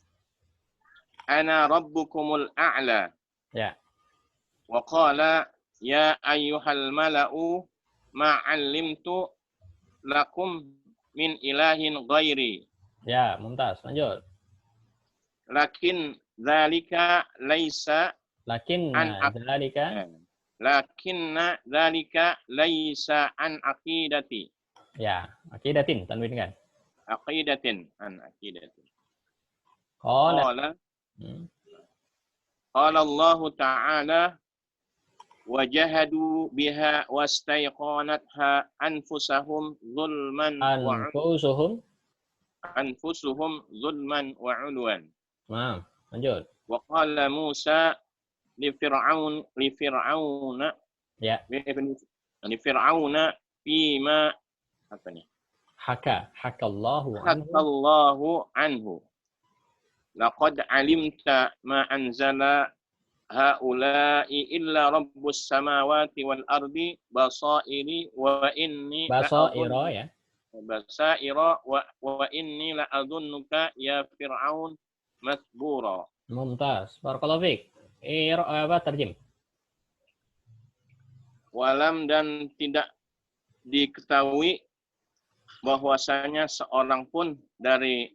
Ana rabbukumul a'la. Ya. Wa qala ya ayyuhal mala'u ma 'allimtu lakum min ilahin ghairi. Ya, mumtaz. Lanjut. Lakin dzalika laisa Lakinna dzalika laisa an aqidati. Ya, aqidatin tanwin kan. Aqidatin an aqidatin. Qala. Qala Allah Ta'ala wajahadu biha wastaiqanatha anfusuhum zulman wa ulwan. Nah, lanjut. Wa qala Musa li Fir'auna fima apa nih? Hakallahu anhu. Laqad alimta ma anzala haula'i illa rabbus samawati wal ardi basaira wa inni la adunnuka ya Fir'aun masbura. Mumtaz. Barakallahu fiik. Terjem. Walam dan tidak diketahui bahwasanya seorang pun dari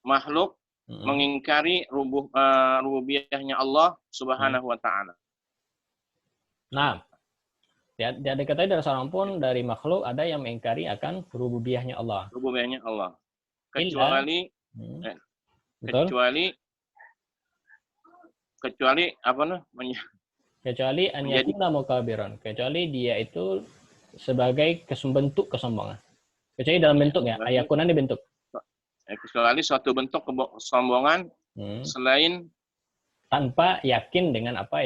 makhluk mengingkari rububiyahnya Allah Subhanahu wa taala. Nah, tidak diketahui dari seorang pun dari makhluk ada yang mengingkari akan rububiyahnya Allah. Rububiyahnya Allah. Kecuali apa namanya? Kecuali an yakuna mukabiran. Kecuali dia itu sebagai bentuk kesombongan. Kecuali dalam bentuk ya, ayakunan di bentuk. Kecuali suatu bentuk kesombongan selain tanpa yakin dengan apa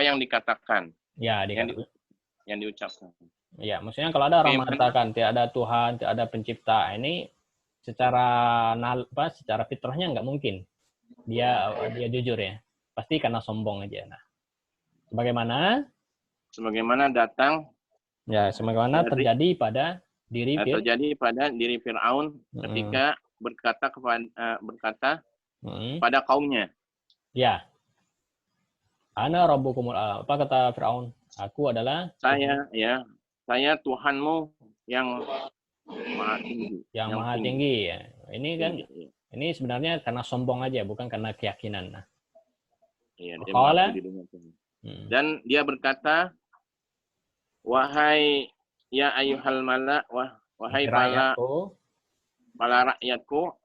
yang dikatakan. Ya, yang diucapkan. Ya, maksudnya kalau ada orang mengatakan tidak ada Tuhan, tidak ada pencipta, ini secara fitrahnya nggak mungkin. Dia jujur ya. Pasti karena sombong aja. Nah, sebagaimana datang terjadi pada diri Fir'aun ketika berkata pada kaumnya. Ya. Ana rabbukumul a'la. Apa kata Fir'aun? Aku adalah saya Tuhanmu yang maha tinggi. Yang maha tinggi ya. Ini kan ini sebenarnya karena sombong aja, bukan karena keyakinan. Nah. Iya, dan dia berkata, wahai ya ayyuhal mala, wahai para rakyatku,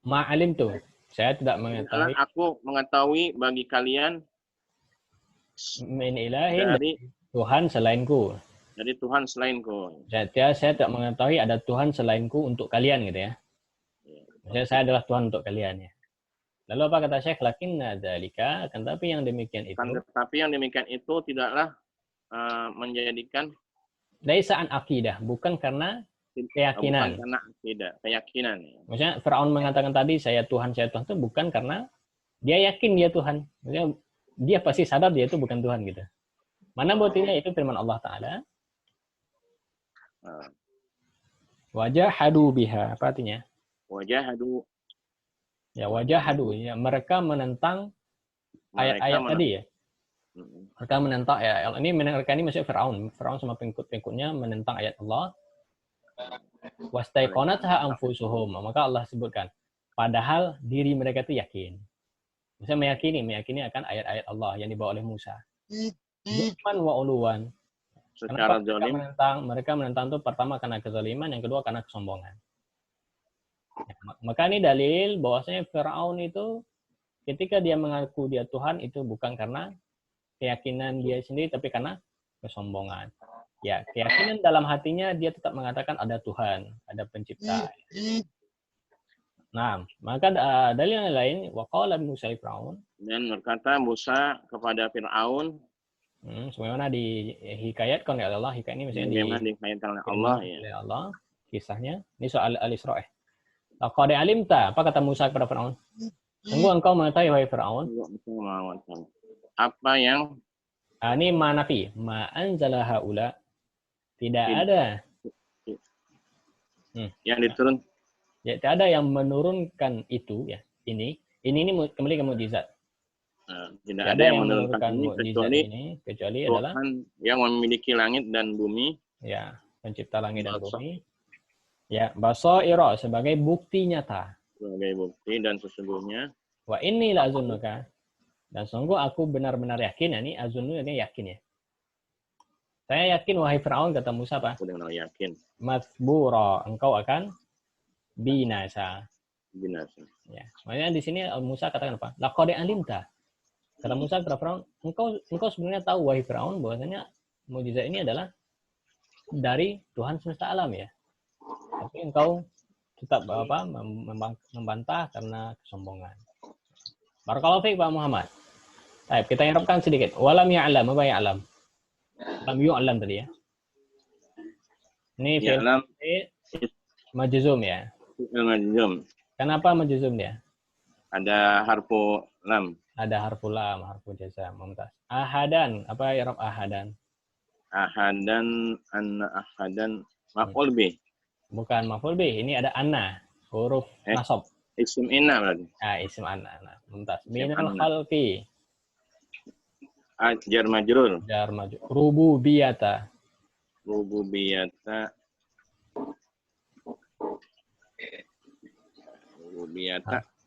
ma'alim tuh. Saya tidak mengetahui. Aku mengetahui bagi kalian min ilahin dari Tuhan selainku. Dari Tuhan selainku. Saya tidak mengetahui ada Tuhan selainku untuk kalian gitu ya. Maksudnya saya adalah Tuhan untuk kalian ya. Lalu apa kata Syekh? Lakinna dzalika, akan tapi yang demikian itu Tetapi yang demikian itu tidaklah menjadikan laisa an aqidah, bukan karena keyakinan. bukan karena keyakinan. Maksudnya Firaun mengatakan tadi saya Tuhan itu bukan karena dia yakin dia Tuhan. Maksudnya dia pasti sadar dia itu bukan Tuhan gitu. Mana buktinya? Itu firman Allah Ta'ala. Wajahadu biha. Apa artinya? Wajahadu. Ya, wajahadu. Ya, mereka menentang ayat-ayat tadi ya. Mereka menentang ayat. Mereka ini maksudnya Firaun. Firaun sama pengikut-pengikutnya menentang ayat Allah. Wastaiqonatha anfusuhum. Maka Allah sebutkan. Padahal diri mereka itu yakin. Misalnya meyakini akan ayat-ayat Allah yang dibawa oleh Musa. Zulman wa uluwan. Secara zalim. Mereka menentang itu pertama karena kezaliman, yang kedua karena kesombongan. Ya, maka ini dalil bahwasanya Firaun itu ketika dia mengaku dia Tuhan itu bukan karena keyakinan dia sendiri, tapi karena kesombongan. Ya, keyakinan dalam hatinya dia tetap mengatakan ada Tuhan, ada pencipta. Nah, maka dalil yang lain, waqala Musa li Firaun. Dan berkata Musa kepada Firaun. Sebagaimana dihikayatkan oleh Allah, hikayat ini misalnya dihikayatkan oleh Allah ya. Oleh Allah, kisahnya. Ini soal Al-Isra. Laqad alimta, apa kata Musa kepada Firaun? Sungguh engkau mengetahui wahai Firaun. Apa yang ini manafi, ma anzala haula. Tidak ada yang diturun. Ya, tidak ada yang menurunkan itu ya. Ini kembali ke mukjizat. Tidak ada yang menurunkan ini kecuali Tuhan adalah yang memiliki langit dan bumi. Ya, pencipta langit dan bumi. Ya, basaira sebagai bukti nyata. Sebagai bukti dan sesungguhnya. Wa inni la azunnuka. Dan sungguh aku benar-benar yakin, ini azunnu ini yakin ya. Saya yakin wahai Firaun, kata Musa apa? Aku benar yakin. Matsbura, engkau akan binasa. Binasa. Ya, makanya di sini Musa katakan apa? Laqad alimta. Kata Musa kepada Firaun, engkau sebenarnya tahu wahai Firaun bahwasanya mukjizat ini adalah dari Tuhan semesta alam ya. Tapi engkau tetap membantah karena kesombongan. Barakallahu fiik Pak Muhammad. Baik, kita irabkan sedikit. Walam ya'lam, apa ya'lam? Lam yu'lam tadi ya. Ini fi'il majzum ya. Majzum. Kenapa majzum dia? Ada harfu lam. Ada harfu lam, harfu jazam, mumtaz. Ahadan, apa i'rab ahadan? Ahadan, anna ahadan, maf'ul bih. Bukan maf'ul bih, ini ada anna, huruf nasab. Isim inna berarti. Isim anna, mumtaz. Minal khalqi. Jar majrur. Jar majrur. Rububiyata. Rububiyata.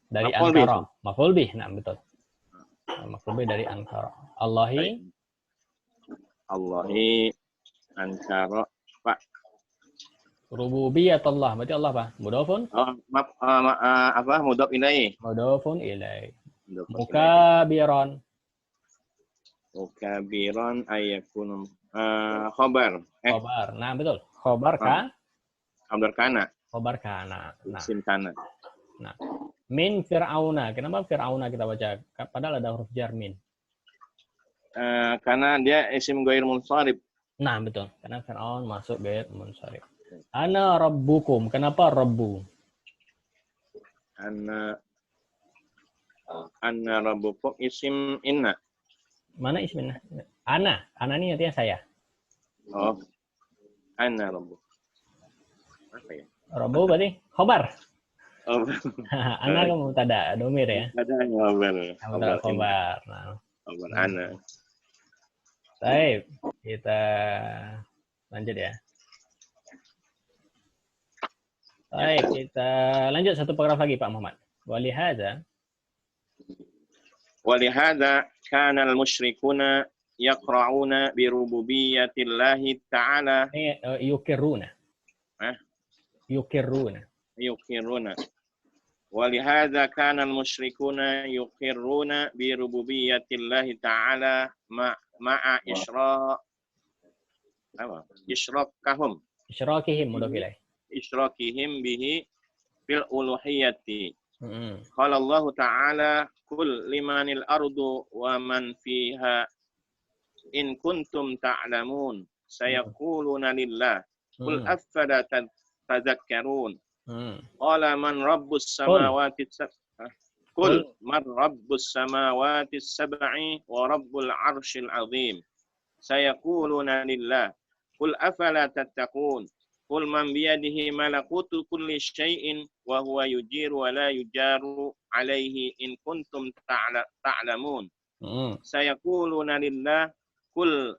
Dari ankara. Maf'ul bih, nah betul. Maf'ul bih dari ankara. Allahi ankara Pak. Rububiyatullah, berarti Allah apa? Mudhafun? Mudhaf ilaih. Mudhafun ilaih. Mukabiran. Mukabiran ayakun khobar. Khobar. Nah, betul. Khobar ka? Khobar kana. Khobar kana. Nah. Isim kana. Nah. Min Fir'auna. Kenapa Fir'auna kita baca? Padahal ada huruf jar min. Karena dia isim ghair munsharif. Nah, betul. Karena Fir'aun masuk ghair munsharif. Ana rabbukum. Kenapa rabbu? Ana rabbukum isim inna. Mana isim inna? Ana ini artinya saya. Oh. Ana rabbu. Apa ya? Rabbu berarti khobar. Oh. Ana kan mubtada, domir ya. Ada khobar. Khobar. Nah. Khobar ana. Baik, kita lanjut ya. Baik, kita lanjut satu paragraf lagi Pak Muhammad. Walihada kana al-musyrikuna yaqra'una bi rububiyyatillahi ta'ala. Yukirruna. Yukirruna. Walihada kana al-musyrikuna yuqirruna bi rububiyyatillahi ta'ala ma'a ishrakahum. Ishrakihim mudhaf ilaih. Ishrakihim bihi fil uluhiyyati. Mm-mm. Qala Allah Ta'ala kul limanil ardu wa man fiha in kuntum ta'lamun sayaquluna lillah qul Mm-mm. afala tadhakkarun. Mm. Qala man rabbus samawati Qul man rabbus samawati sab'i wa rabbul arshil azim. Sayaquluna lillah. Qul afala tattaqun. Qul man biyadihi malakutu kulli syai'in wa huwa yujiru wa la yujaru alaihi in kuntum ta'lamun. Mm. Sayaquluna lillah. Qul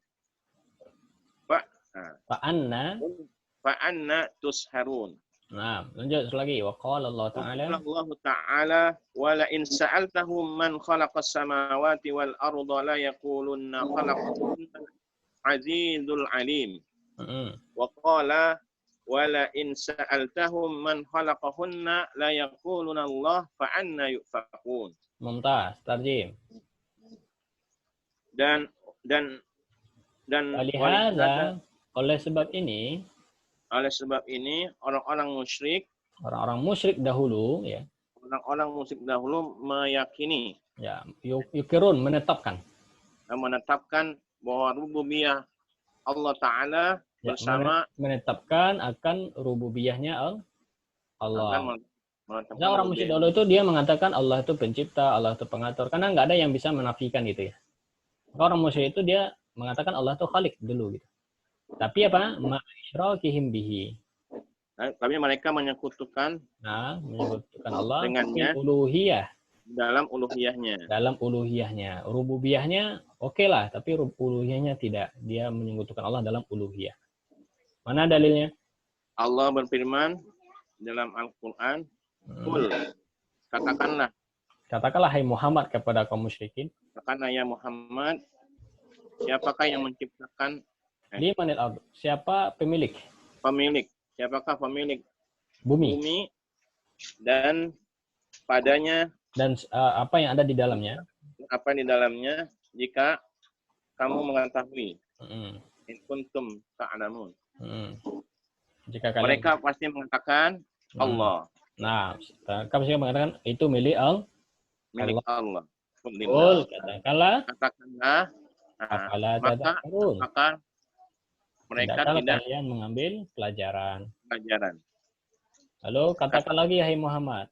Fa anna. fa anna tusharun. Nah, lanjut lagi. Wa qala Allah Ta'ala. Allah Ta'ala wa la in sa'altahum man khalaqas samawati wal arda la yaqulunna khalaqahunna azizul alim. Wa qala wa la in sa'altahum man khalaqahunna la yaquluna Allah fa anna yufakun. Mumtaz, tarjim. Dan Walihada, oleh sebab ini, orang-orang musyrik dahulu ya, meyakini, ya, yukirun, menetapkan bahwa rububiyah Allah Ta'ala ya, bersama menetapkan akan rububiyahnya Allah. menetapkan Nah, orang musyrik dahulu itu dia mengatakan Allah itu pencipta, Allah itu pengatur, karena nggak ada yang bisa menafikan itu ya. Orang musyrik itu dia mengatakan Allah itu khalik dulu gitu. Tapi apa? Ma'isyraqihim bihi. Tapi mereka menyekutukan Allah dengannya uluhiyah. Dalam uluhiyahnya. Rububiyahnya oke lah, tapi uluhiyahnya tidak. Dia menyekutukan Allah dalam uluhiyah. Mana dalilnya? Allah berfirman dalam Al-Quran, Qul, katakanlah hai Muhammad kepada kaum musyrikin. Katakanlah ya Muhammad, siapakah yang menciptakan Limanil ardh? Siapa pemilik? Siapakah pemilik bumi dan padanya dan apa yang ada di dalamnya? Apa di dalamnya jika kamu mengetahui. In kuntum ta'lamun. Jika kalian mereka pasti mengatakan Allah. Nah, mereka pasti mengatakan itu milik Allah. Katakanlah. Maka mereka tidak kalian mengambil pelajaran. Lalu katakan Kata, lagi hai Muhammad.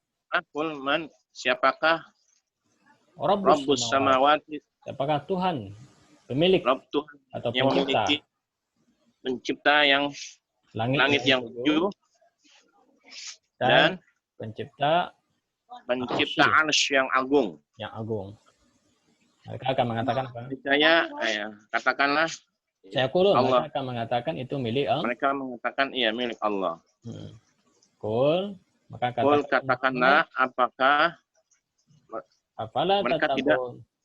Man, siapakah Rabbus samawati? Siapakah Tuhan? Pemilik Tuhan atau yang memiliki pencipta yang langit yang tujuh dan pencipta arsy yang agung. Mereka akan mengatakan apa? Katakanlah Allah akan mengatakan itu milik Allah. Mereka mengatakan iya milik Allah. Maka katakanlah apakah mereka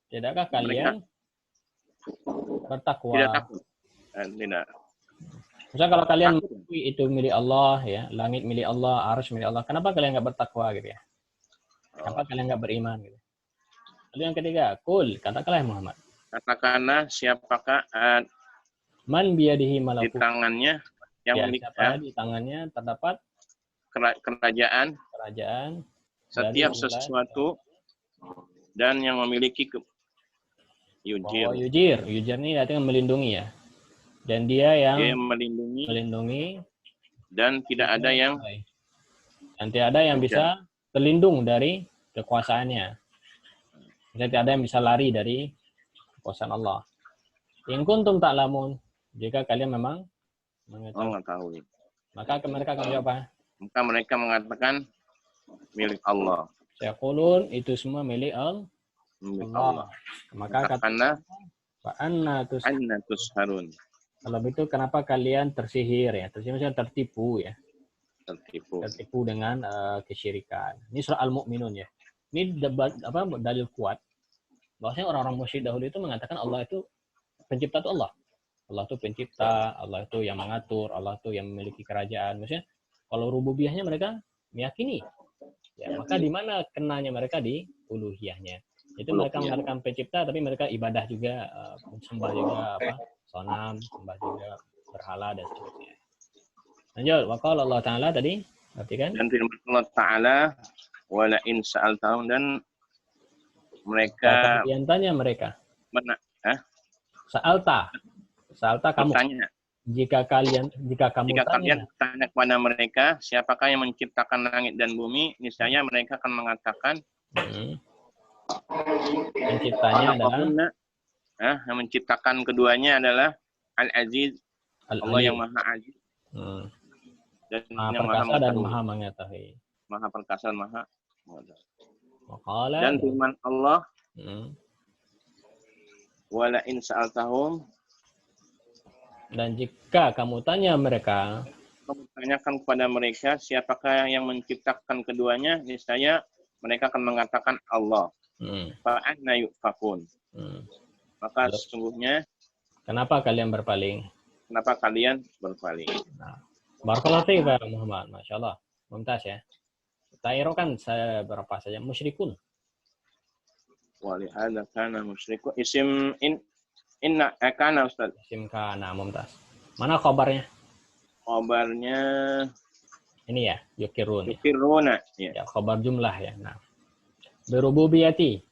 tidakkah kalian bertakwa? Tidak takut. Tidak. Misalnya kalau kalian mengakui itu milik Allah ya, langit milik Allah, arsy milik Allah, kenapa kalian nggak bertakwa gitu ya? Kenapa kalian nggak beriman gitu? Lalu yang ketiga, katakanlah Muhammad. Katakanlah siapakah man biyadihi malakut. Di tangannya yang di tangannya terdapat kerajaan setiap sesuatu dan yang memiliki yujir ini artinya melindungi ya. Dan dia yang melindungi dan tidak ada yang bisa terlindung dari kekuasaannya. Tidak ada yang bisa lari dari kekuasaan Allah. In kuntum ta'lamun, jika kalian memang mengetahui. Maka mereka akan jawab apa? Maka mereka mengatakan milik Allah. Yaqulun itu semua milik Allah. Maka katakanlah fa anna tusharun. Kalau begitu kenapa kalian tersihir ya? Tersihir maksudnya tertipu ya. Tertipu dengan kesyirikan. Ini surah Al-Mu'minun ya. Ini dalil kuat bahwasanya orang-orang musyrik dahulu itu mengatakan Allah itu pencipta itu Allah. Allah itu pencipta, Allah itu yang mengatur, Allah itu yang memiliki kerajaan. Maksudnya kalau rububiyahnya mereka meyakini. Ya, maka di mana kenanya mereka di uluhiyahnya. Itu mereka mengatakan pencipta tapi mereka ibadah juga, sembah juga sonam, sembah juga berhala dan seterusnya. Lanjut, waqala Allah Ta'ala tadi Perhatikan. Dan firman Allah Ta'ala, wala in sa'altahum, dan mereka Kalian tanya mereka. Hah? Sa'alta kamu. Bertanya. Jika kamu Jika tanya, kalian tanya kepada mereka, siapakah yang menciptakan langit dan bumi, niscaya mereka akan mengatakan, penciptanya adalah yang menciptakan keduanya adalah Al-Aziz, Allah yang Al-Alim. Maha Aziz, dan Maha yang Maha perkasa dan mengetahui. maha mengetahui. Maha perkasa dan Maha mengetahui. Waqala, Dan firman Allah, Hmm. wala in sa'altahum, Dan jika kamu tanya mereka, kamu tanyakan kepada mereka siapakah yang menciptakan keduanya, niscaya mereka akan mengatakan Allah. Fa'anna yufakun. Maka Lalu, sesungguhnya kenapa kalian berpaling? kenapa kalian berpaling? Nah, barakallahu fiik Pak Muhammad, Masya Allah. Mumtaz ya. Tairokan saya berapa saja musyrikun. Walihada kana musyriku isim inna kana Ustaz. Isim kana mumtaz. Mana khabarnya? Khabarnya Ini ya, yukirun. yukiruna. Ya. Ya, khabar jumlah ya. Nah. Birububiyati.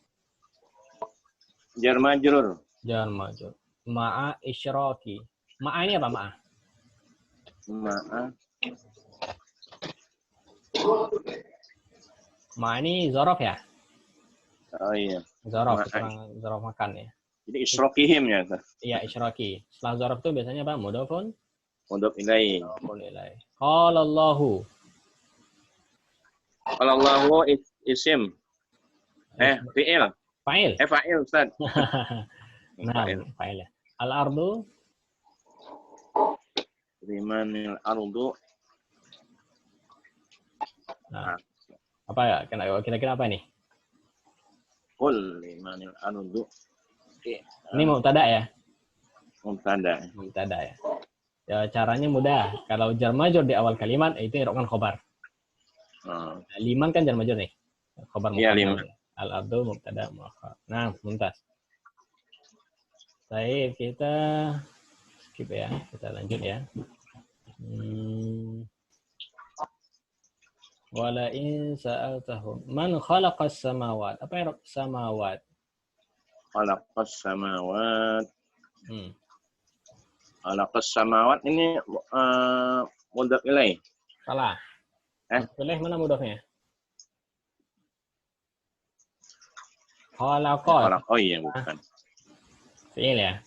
Jar majrur. Jar majrur. Ma'a isyraki. Ma'a ini apa ma'a? Ma'a. Ma'a ini zorof ya? Oh iya. Zorof, Ma'a. zorof makan ya. Jadi isrokihim ya. Iya, isyraki. Setelah zorof itu biasanya apa? Mudhafun Mudhaf ilaih. ilaih. Qala Allahu. Qala Allahu isim. Fi'il. Fa'il. Fa'il Ustaz. Nah, fa'il ya. Al-ardu. Limanil ardu. Nah, apa ya? Kira-kira apa nih? Qul limanil ardu. Ini mubtada ya? Mubtada. Mubtada ya. Ya, caranya mudah. Kalau jar majrur di awal kalimat itu irokkan khobar. Oh. Liman kan jar majrur nih. Khobar Iya, muqaddam. liman. Al-ardu mubtada muakhar. Nah, mumtaz. Baik, kita skip ya. Kita lanjut ya. Wala in sa'altahum man khalaqas samawat. Apa ya samawat? Khalaqas samawat. Khalaqas samawat ini mudhaf ilaih. Salah. Pilih mana mudhafnya? Khalaqas. Oh iya, bukan. Fi'il ya.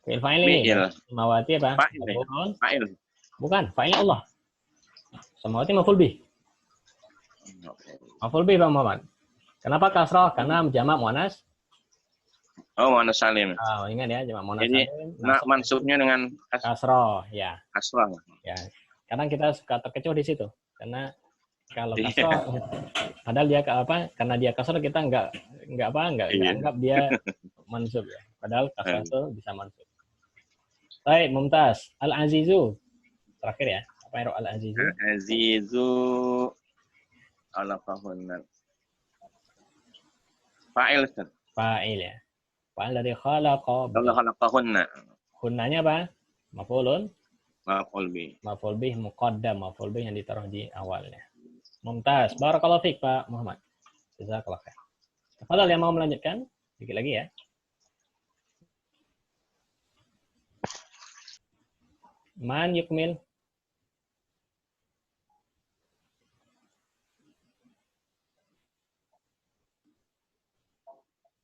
Fi'il fa'il ini. Fi'il. Samawati apa? Fa'il. Fa'il. Bukan, fa'il Allah. Samawati maf'ul bih. Maf'ul bih Bang Muhammad. Kenapa kasrah? Karena jamak muannas. Oh, muannas salim. Oh, ingat ya, jamak muannas Jadi, salim. mansubnya dengan kasrah, ya. kasrah. Ya. Kadang kita suka terkecoh di situ. Karena kalau kasrah, padahal dia karena dia kasrah kita enggak anggap dia mansub ya. Padahal kasrah itu bisa mansub. Baik, mumtaz. Al-Azizu. Terakhir ya. Apa yang Al-Azizu? Al-Azizu alaqahunna. Fa'il. Fa'il ya. Fa'il dari khalaqa. Allah khalaqahunna. Hunnanya apa? Maf'ulun. Maf'ul bih. Maf'ul bih muqaddam. Maf'ul bih yang ditaruh di awalnya. Mumtaz. Barakallahu fiik Pak Muhammad. Jazakallah khair. Tafadhal yang mau melanjutkan? Sedikit lagi ya. Man yukmil.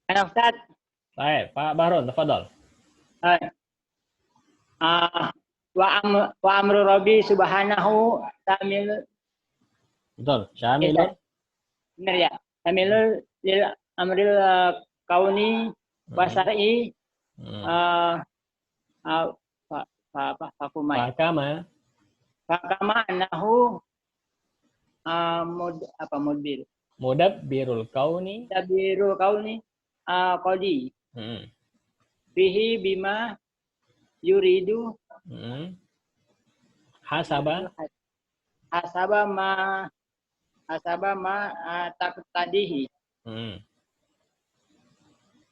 Ana Ustaz. Baik, Pak Bahrun, tafadhal. Wa amru Rabbi subhanahu tamil. Betul. Syamilun. Benar ya. Tamilul lil amril kauni wasari fakumai. Fakama anahu mudbir. Mudabbirul kauni. Mudabbirul kauni qadi. Bihi bima yuridu. Hasaba ma taqtadihi.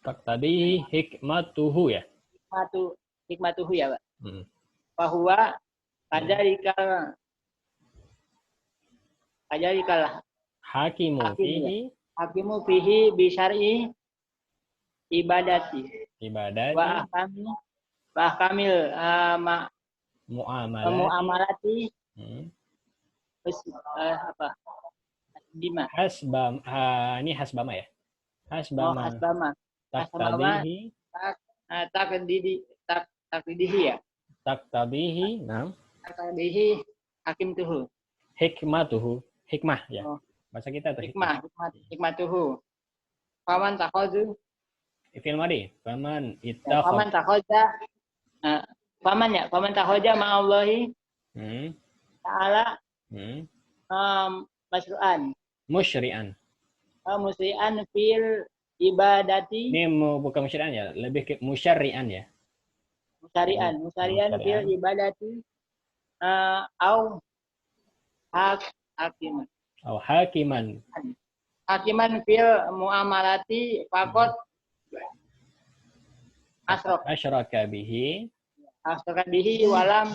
Taqtadihi hikmatuhu ya. Hikmatuhu ya, Pak. Bahwa kadarika kajalikal Hakimu fihi hakimu fihi bisyar'i ibadati ibadati wa ahkamil muamalati terus apa bima ini hasbama ya, hasbama hasbama taktabihi takdihi ya taktabihi takdihi hakim tuhu hikmatuhu, hikmah ya, bahasa kita tuh hikmatuhu paman takhozu fil madi faman takhoja ma'allahi ta'ala masru'an musyri'an. musri'an fil ibadati Ini bukan musyri'an ya, lebih ke musyarri'an ya. Musyari'an fil ibadati au hakiman fil muamalati faqat asyraka bihi walam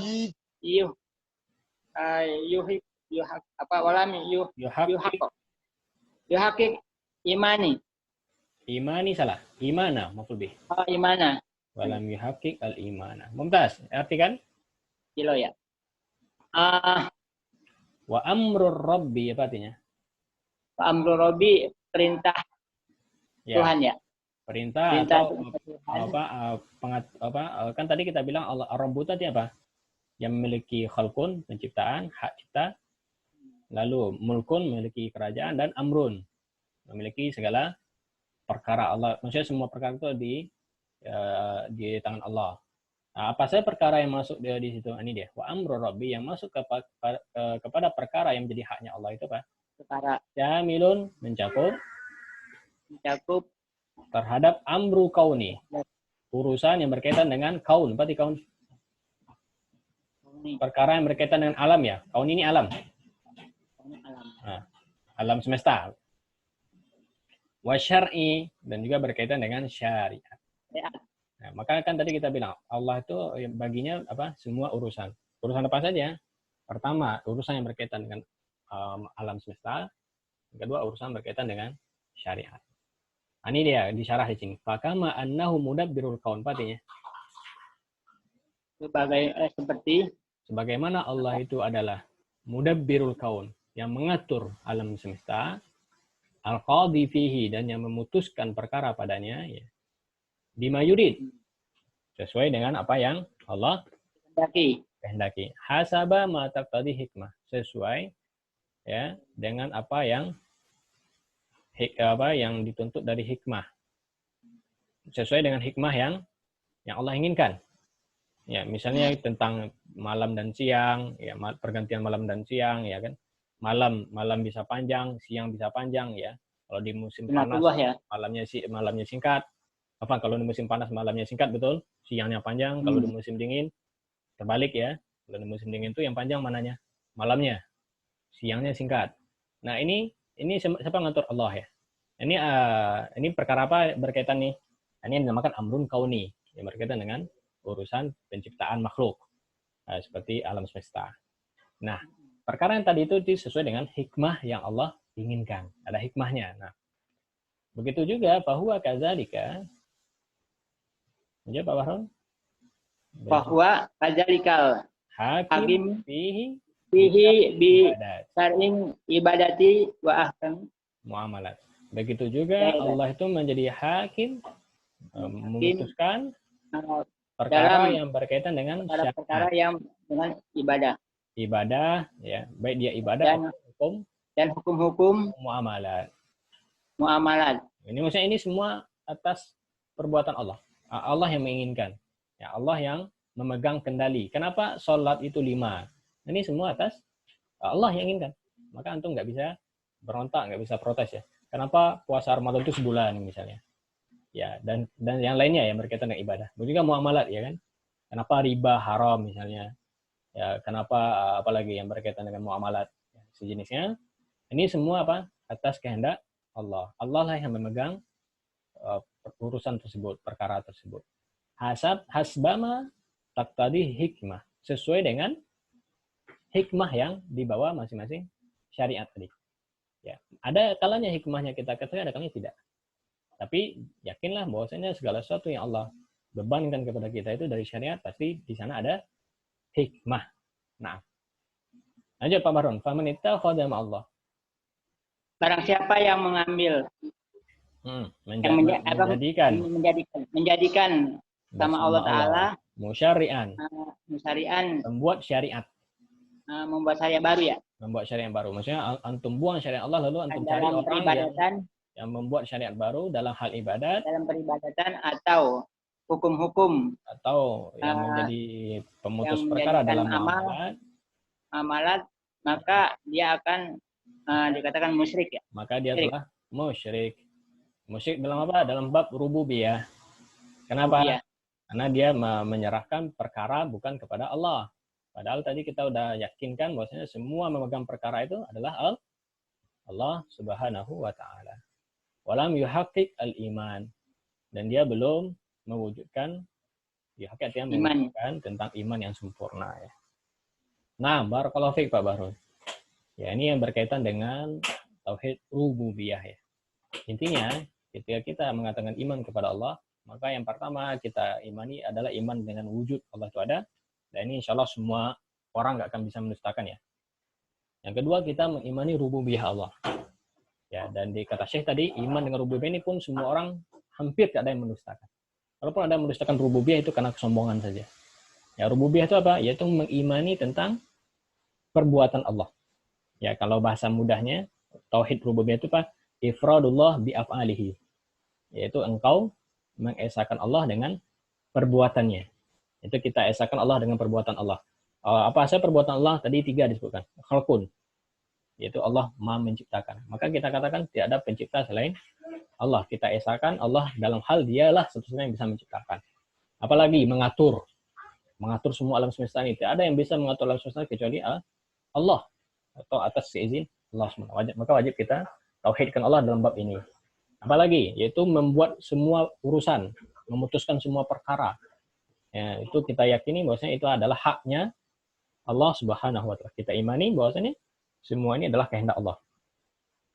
yuhaqqiq imani salah, imana maf'ul bih. Imana Walam yuhaqqiq al imana. Mumtaz, artikan kilo ya. Wa amrur rabbi apa artinya? Wa amrur rabbi perintah Ya. Tuhan ya. Perintah atau kan tadi kita bilang Allah Ar-Rabbu tadi apa? Yang memiliki khalqun, penciptaan, hak cipta. Lalu mulkun, memiliki kerajaan, dan amrun, memiliki segala perkara Allah. Maksudnya semua perkara itu di tangan Allah. Nah, apa saja perkara yang masuk di situ? Ini dia. Wa amru rabbi, yang masuk kepada perkara yang menjadi haknya Allah itu apa? Perkara. Jamilun, mencakup terhadap amru kauni. Urusan yang berkaitan dengan kaun. Berarti kaun. Perkara yang berkaitan dengan alam ya. Kaun ini alam. Nah, alam semesta. Wa syar'i, dan juga berkaitan dengan syariat. Nah, maka kan tadi kita bilang Allah itu baginya apa? Semua urusan. Urusan apa saja? Pertama, urusan yang berkaitan dengan alam semesta. Yang kedua, urusan berkaitan dengan syariat. Nah, ini dia disyarah di sini. Fakama annahu mudabbirul kaun, artinya seperti sebagaimana Allah itu adalah mudabbirul kaun, yang mengatur alam semesta, al-qadhi fihi, dan yang memutuskan perkara padanya, ya. Bima yurid, sesuai dengan apa yang Allah kehendaki. Hasaba ma taqtadi hikmah, sesuai ya dengan apa yang dituntut dari hikmah. Sesuai dengan hikmah yang Allah inginkan. Ya, misalnya tentang malam dan siang, ya, pergantian malam dan siang, ya kan. Malam bisa panjang, siang bisa panjang, ya. Kalau di musim panas ya. malamnya singkat. Apa kalau di musim panas malamnya singkat, betul? Siangnya panjang. Kalau di musim dingin terbalik ya. Kalau di musim dingin itu yang panjang mananya? Malamnya. Siangnya singkat. Nah, ini siapa ngatur? Allah ya. Ini perkara apa berkaitan nih? Ini yang dinamakan amrun kauni, yang berkaitan dengan urusan penciptaan makhluk. Nah, seperti alam semesta. Nah, perkara yang tadi itu sesuai dengan hikmah yang Allah inginkan. Ada hikmahnya. Nah, begitu juga bahwa kadzalika. Ya, Pak Bahron? Bahwa kadzalikal hakim fihi bi syar'in ibadati wa ahkam muamalat. Begitu juga Allah itu menjadi hakim, memutuskan perkara yang berkaitan dengan perkara yang dengan ibadah ya, baik dia ibadah dan hukum-hukum muamalat. Ini maksudnya ini semua atas perbuatan Allah. Allah yang menginginkan. Ya, Allah yang memegang kendali. Kenapa sholat itu 5? Ini semua atas Allah yang inginkan. Maka antum nggak bisa berontak, nggak bisa protes ya. Kenapa puasa Ramadan itu sebulan misalnya? Ya, dan yang lainnya yang berkaitan dengan ibadah. Begitu juga muamalat ya kan. Kenapa riba haram misalnya? Ya, kenapa apalagi yang berkaitan dengan muamalat ya, sejenisnya? Ini semua apa? Atas kehendak Allah. Allah lah yang memegang urusan tersebut, perkara tersebut. Hasbama taqtadi hikmah, sesuai dengan hikmah yang dibawa masing-masing syariat tadi. Ya, ada kalanya hikmahnya kita ketahui, ada kalanya tidak. Tapi yakinlah bahwasanya segala sesuatu yang Allah bebankan kepada kita itu dari syariat, pasti di sana ada hikmah. Nah, lanjut Pak Baron. Faman ittakhadha Allah. Barang siapa yang mengambil, menjadikan sama Allah Ta'ala musyari'an, membuat syariat. Membuat syariat baru ya. Membuat syariat baru. Maksudnya antum buang syariat Allah lalu antum cari orang yang membuat syariat baru dalam hal ibadat, dalam peribadatan atau hukum-hukum, atau yang menjadi pemutus perkara dalam amalat, maka dia akan dikatakan musyrik ya. Maka dia telah musyrik. Musyrik dalam apa? Dalam bab rububiyah. Kenapa? Rububiyah. Karena dia menyerahkan perkara bukan kepada Allah. Padahal tadi kita udah yakinkan bahwasanya semua memegang perkara itu adalah Allah Subhanahu wa taala. Walam yuhaqqiq al-iman. Dan dia belum mewujudkan mewujudkan tentang iman yang sempurna ya. Nah, barakallahu fiik Pak Bahrul. Ya, ini yang berkaitan dengan tauhid rububiyah ya. Intinya, ketika kita mengatakan iman kepada Allah, maka yang pertama kita imani adalah iman dengan wujud Allah itu ada. Dan ini insya Allah semua orang nggak akan bisa mendustakan ya. Yang kedua, kita mengimani rububiyah Allah. Ya, dan di kata Syekh tadi, iman dengan rububiyah ini pun semua orang hampir tidak ada yang mendustakan. Walaupun ada yang mendustakan rububiyah itu karena kesombongan saja. Ya, rububiyah itu apa? Yaitu mengimani tentang perbuatan Allah. Ya, kalau bahasa mudahnya, tauhid rububiyah itu apa? Ifradullah bi af'alihi. Yaitu engkau mengesahkan Allah dengan perbuatannya. Itu kita esahkan Allah dengan perbuatan Allah. Apa saja perbuatan Allah? Tadi 3 disebutkan. Khalqun. Yaitu Allah Maha menciptakan. Maka kita katakan tidak ada pencipta selain Allah. Kita esahkan Allah dalam hal dialah satu-satunya yang bisa menciptakan. Apalagi mengatur semua alam semesta ini. Tidak ada yang bisa mengatur alam semesta kecuali Allah. Atau atas seizin Allah SWT. Maka wajib kita tauhidkan Allah dalam bab ini. Apalagi? Yaitu membuat semua urusan. Memutuskan semua perkara. Ya, itu kita yakini bahwasanya itu adalah haknya Allah Subhanahu wa taala. Kita imani bahwasanya semua ini adalah kehendak Allah.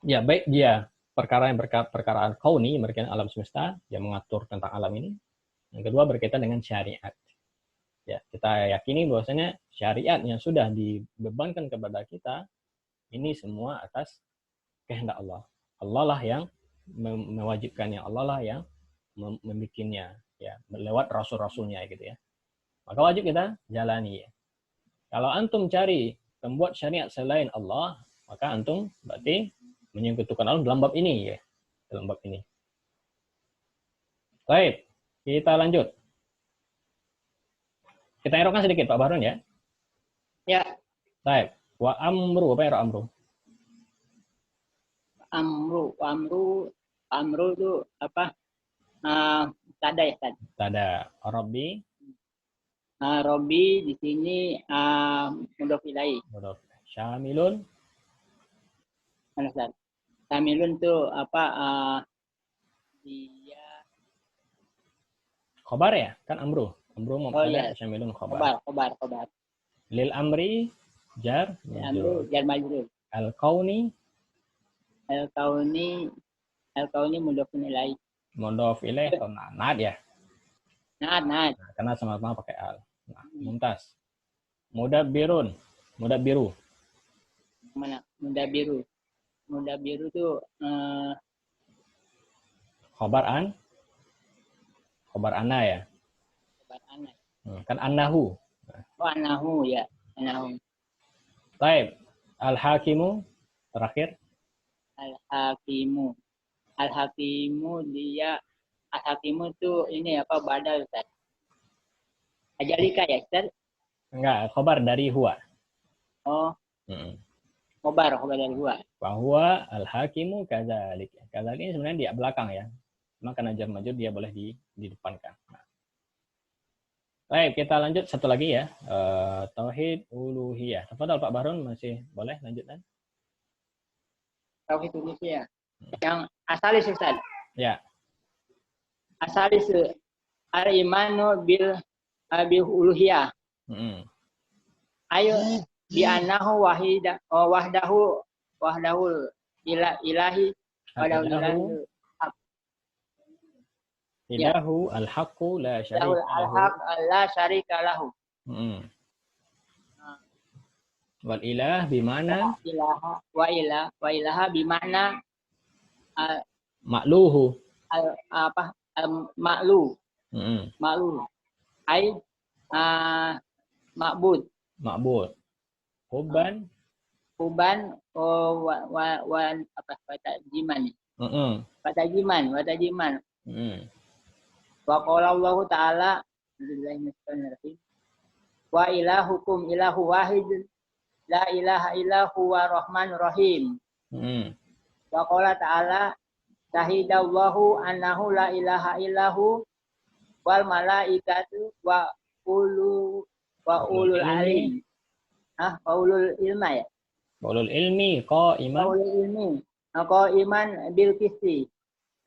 Ya, baik dia perkaraan kauni, berkaitan alam semesta, yang mengatur tentang alam ini. Yang kedua berkaitan dengan syariat. Ya, kita yakini bahwasanya syariat yang sudah dibebankan kepada kita ini semua atas kehendak Allah. Allah lah yang mewajibkannya, Allah lah yang membikinnya, ya, lewat rasul-rasulnya gitu ya. Maka wajib kita jalani ya. Kalau antum cari pembuat syariat selain Allah, maka antum berarti menyekutukan Allah dalam bab ini ya. Dalam bab ini. Baik, kita lanjut. Kita erokan sedikit Pak Bahrun ya. Ya. Baik. Wa amru, apa ya amru? Amru itu apa? Tada ya, Tad. Tada. Rabbi. Rabbi di sini mudhof ilaih. Mudhof. Syamilun. Mana Tad? Syamilun itu apa? Dia khobar ya? Kan amru. Amru mubtada, syamilun khobar. Khobar. Lil amri jar amru jar majrur. Al kauni mudhof ilaih. Mudhof ilaih atau naat ya? Naat. Nah, karena sama-sama pakai al. Nah, mumtaz. Mudabbirun. Mudabbiru. Mana? Mudabbiru itu Khobar ana ya. Khobar ana. Kan annahu. Oh, annahu ya. Annahu. Baik. Al-hakimu terakhir. Al-hakimu itu ini apa badal Ustaz? Ajalika ya Ustaz? Enggak, khobar dari huwa. Oh. Khobar dari huwa. Bahwa al-hakimu kadzalik. Kadzalik ini sebenarnya di belakang ya. Cuma karena jar majrur dia boleh didepankan. Nah. Baik, kita lanjut satu lagi ya. Tauhid uluhiyah. Tafadhal Pak Bahrun, masih boleh lanjutkan? Tauhid uluhiyah. Yang asalis Ustaz. Ya. Asalis al-imanu bil uluhiyah. Ayo bi annahu wahdahu wahdahul ilahi wahdahul ilahi Ilahu al-haqqu la lahul syarika lahu. al-haq la syarika lahu. Wal ilah bimana Ilaha wa ilaha bimana ma'luhu. maklu ai ma'bud Ma'bud. Hubban. uban wa apa watajiman watajiman wa qala Allah taala wa ilahukum ilahu wahid la ilaha illa huwa rahmanur rahim wa qala ta'ala syahidallahu annahu la ilaha illahu wal malaikatu wa ulul alim wa ulul ilma ya Ulul ilmi qa'iman. wa ulul ilmi qa'iman bil qisti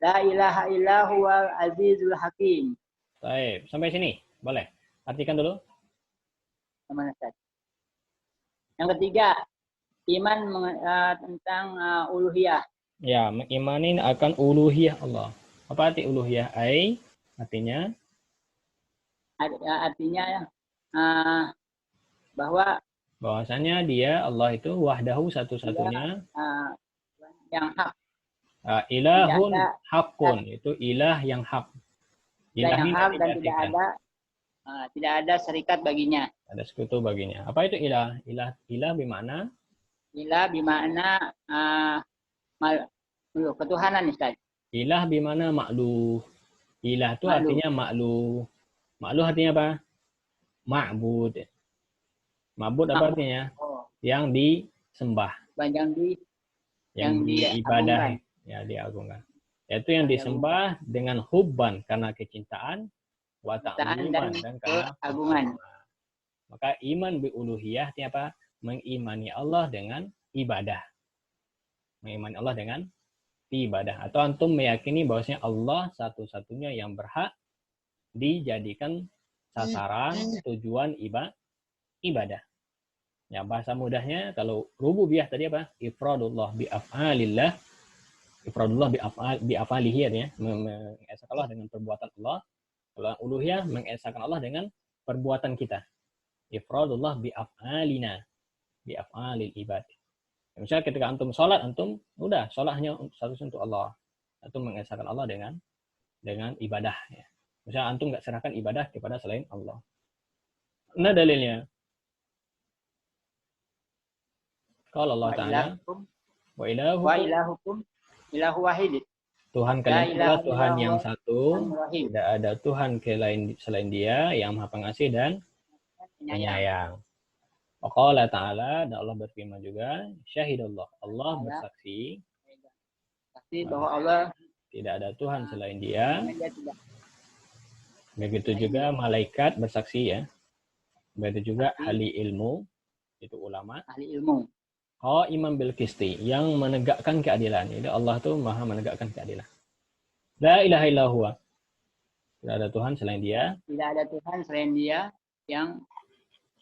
la ilaha illa huwal azizul hakim. Baik, sampai sini boleh. Artikan dulu. Kemana Ustaz? Yang ketiga, iman tentang uluhiyah. Ya, mengimani akan uluhiyah Allah. Apa arti uluhiyah? Artinya Artinya bahwa bahwasanya dia Allah itu wahdahu satu-satunya. Yang hak. Ilahun Tidak ada- hakun, itu ilah yang hak. Yang hak dan diartikan. tidak ada serikat baginya. Ada sekutu baginya. Apa itu ilah? Ilah bermakna Ilah bimana ketuhanan Ustaz. ilah bermakna makluh. Ilah itu Makluh. artinya makluh. Makluh artinya apa? Ma'bud. Ma'bud apa artinya? Oh, Yang disembah, yang yang diibadah, ya diagungkan. Yaitu yang disembah dengan hubban karena kecintaan, wa ta'ziman dan karena keagungan. Maka iman bi uluhiyah artinya apa? Mengimani Allah dengan ibadah. Mengimani Allah dengan ibadah. Atau antum meyakini bahwasanya Allah satu-satunya yang berhak dijadikan sasaran tujuan ibadah. Ya, bahasa mudahnya kalau rububiyah tadi apa? Ifradullah bi af'alillah. Ifradullah bi af'alihi ya, mengesahkan Allah dengan perbuatan Allah. Kalau uluhiyah mengesahkan Allah dengan perbuatan kita. Ifradullah bi af'alina, bi af'alil ibad. Ya, misalnya ketika antum sholat, antum udah sholat hanya satu untuk Allah. Antum mengesahkan Allah dengan ibadah. Ya. Misalnya antum nggak serahkan ibadah kepada selain Allah. Nah dalilnya. Kalau Allah Ta'ala wa ilahukum ilahu wahid. Tuhan kalian adalah ilaha Tuhan yang illallah. satu, tidak ada Tuhan selain Dia yang Maha Pengasih dan Penyayang. Wa qala Ta'ala, dan Allah berfirman juga, syahidallah, Allah bersaksi Bahwa Allah tidak ada Tuhan selain Dia. tidak Begitu juga malaikat bersaksi ya. Begitu juga ahli ilmu, itu ulama. ahli ilmu. Qa'iman bil qisti, yang menegakkan keadilan. Jadi Allah tuh Maha menegakkan keadilan. La ilaha illa huwa. Tidak ada Tuhan selain Dia. Tidak ada Tuhan selain Dia yang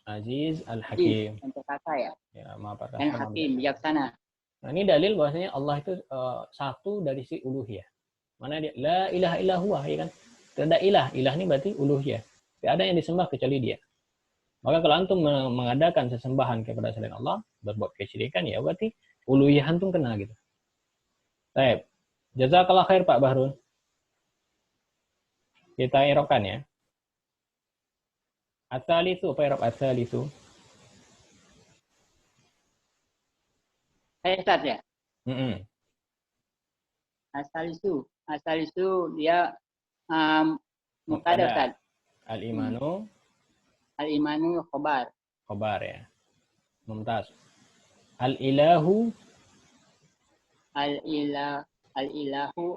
Aziz Al-Hakim. yang perkasa ya. Ya, Maha Perkasa. Dan hakim, bijaksana. Nah, ini dalil bahwasanya Allah itu satu dari si uluhiyah. Mana dia? La ilaha illa huwa, ya kan? Tidak ada ilah. Ilah ini berarti uluhiyah. Tidak ada yang disembah kecuali Dia. Maka kalau antum mengadakan sesembahan kepada selain Allah, berbuat kesyirikan, ya berarti uluhiyah antum kena gitu. Baik. Jazakallah khair Pak Bahrun. Kita irokan ya. At-talitsu, apa irob at-talitsu? Ustaz ya. Asal itu dia mubtada Ustaz. Al-imanu Al-imanu khobar. khobar ya. Mumtaz. Al-ilahu Al-ilahu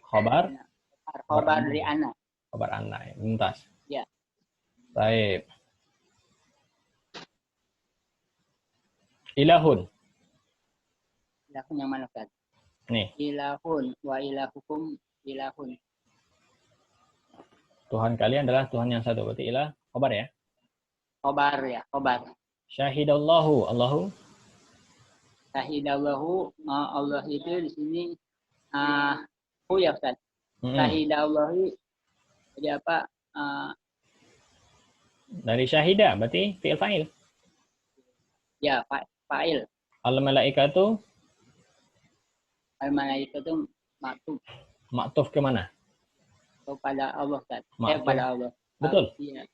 khobar. khobar dari anak. Khobar anna ya. Mumtaz. Ya. Baik. Ilahun. Ilahun yang mana Ustaz? Nih, Ilahun wa ilahukum ilahun. Tuhan kalian adalah Tuhan yang satu. Berarti ilah khobar ya. Khobar ya, khobar. Syahidallahu. Allahu. Syahidallahu, Allah itu di sini ya Ustaz. Syahidallahu jadi apa? Dari syahida berarti fi'il fa'il. Ya, fa'il. Al-malaikatu. Al-malaikatu maktub. Maktuf ke mana? Kepada Allah Ustaz. Maktub. Pada Allah. Betul. Iya.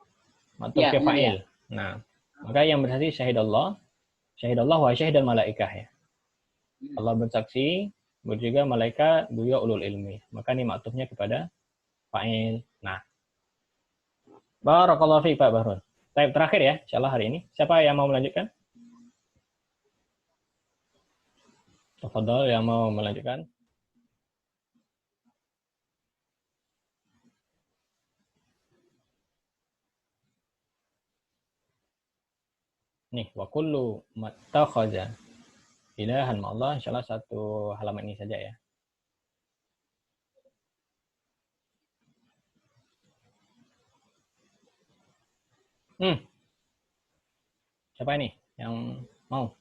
Maktub Ya, ke benar, fa'il. Nah, maka yang berarti syahidallah. Syahidallah wa syahidal malaikah ya. Allah bersaksi, juga malaikat, juga ulul ilmi. Maka ini maktubnya kepada fa'il. Nah. Barakallahu fiik Pak Bahrun. Baik, terakhir ya, insyaallah hari ini. Siapa yang mau melanjutkan? Tafadhol yang mau melanjutkan. Nih, wa kullu mattakhadha ilahan ma'allah, insyaallah satu halaman ini saja ya. Siapa ini yang mau?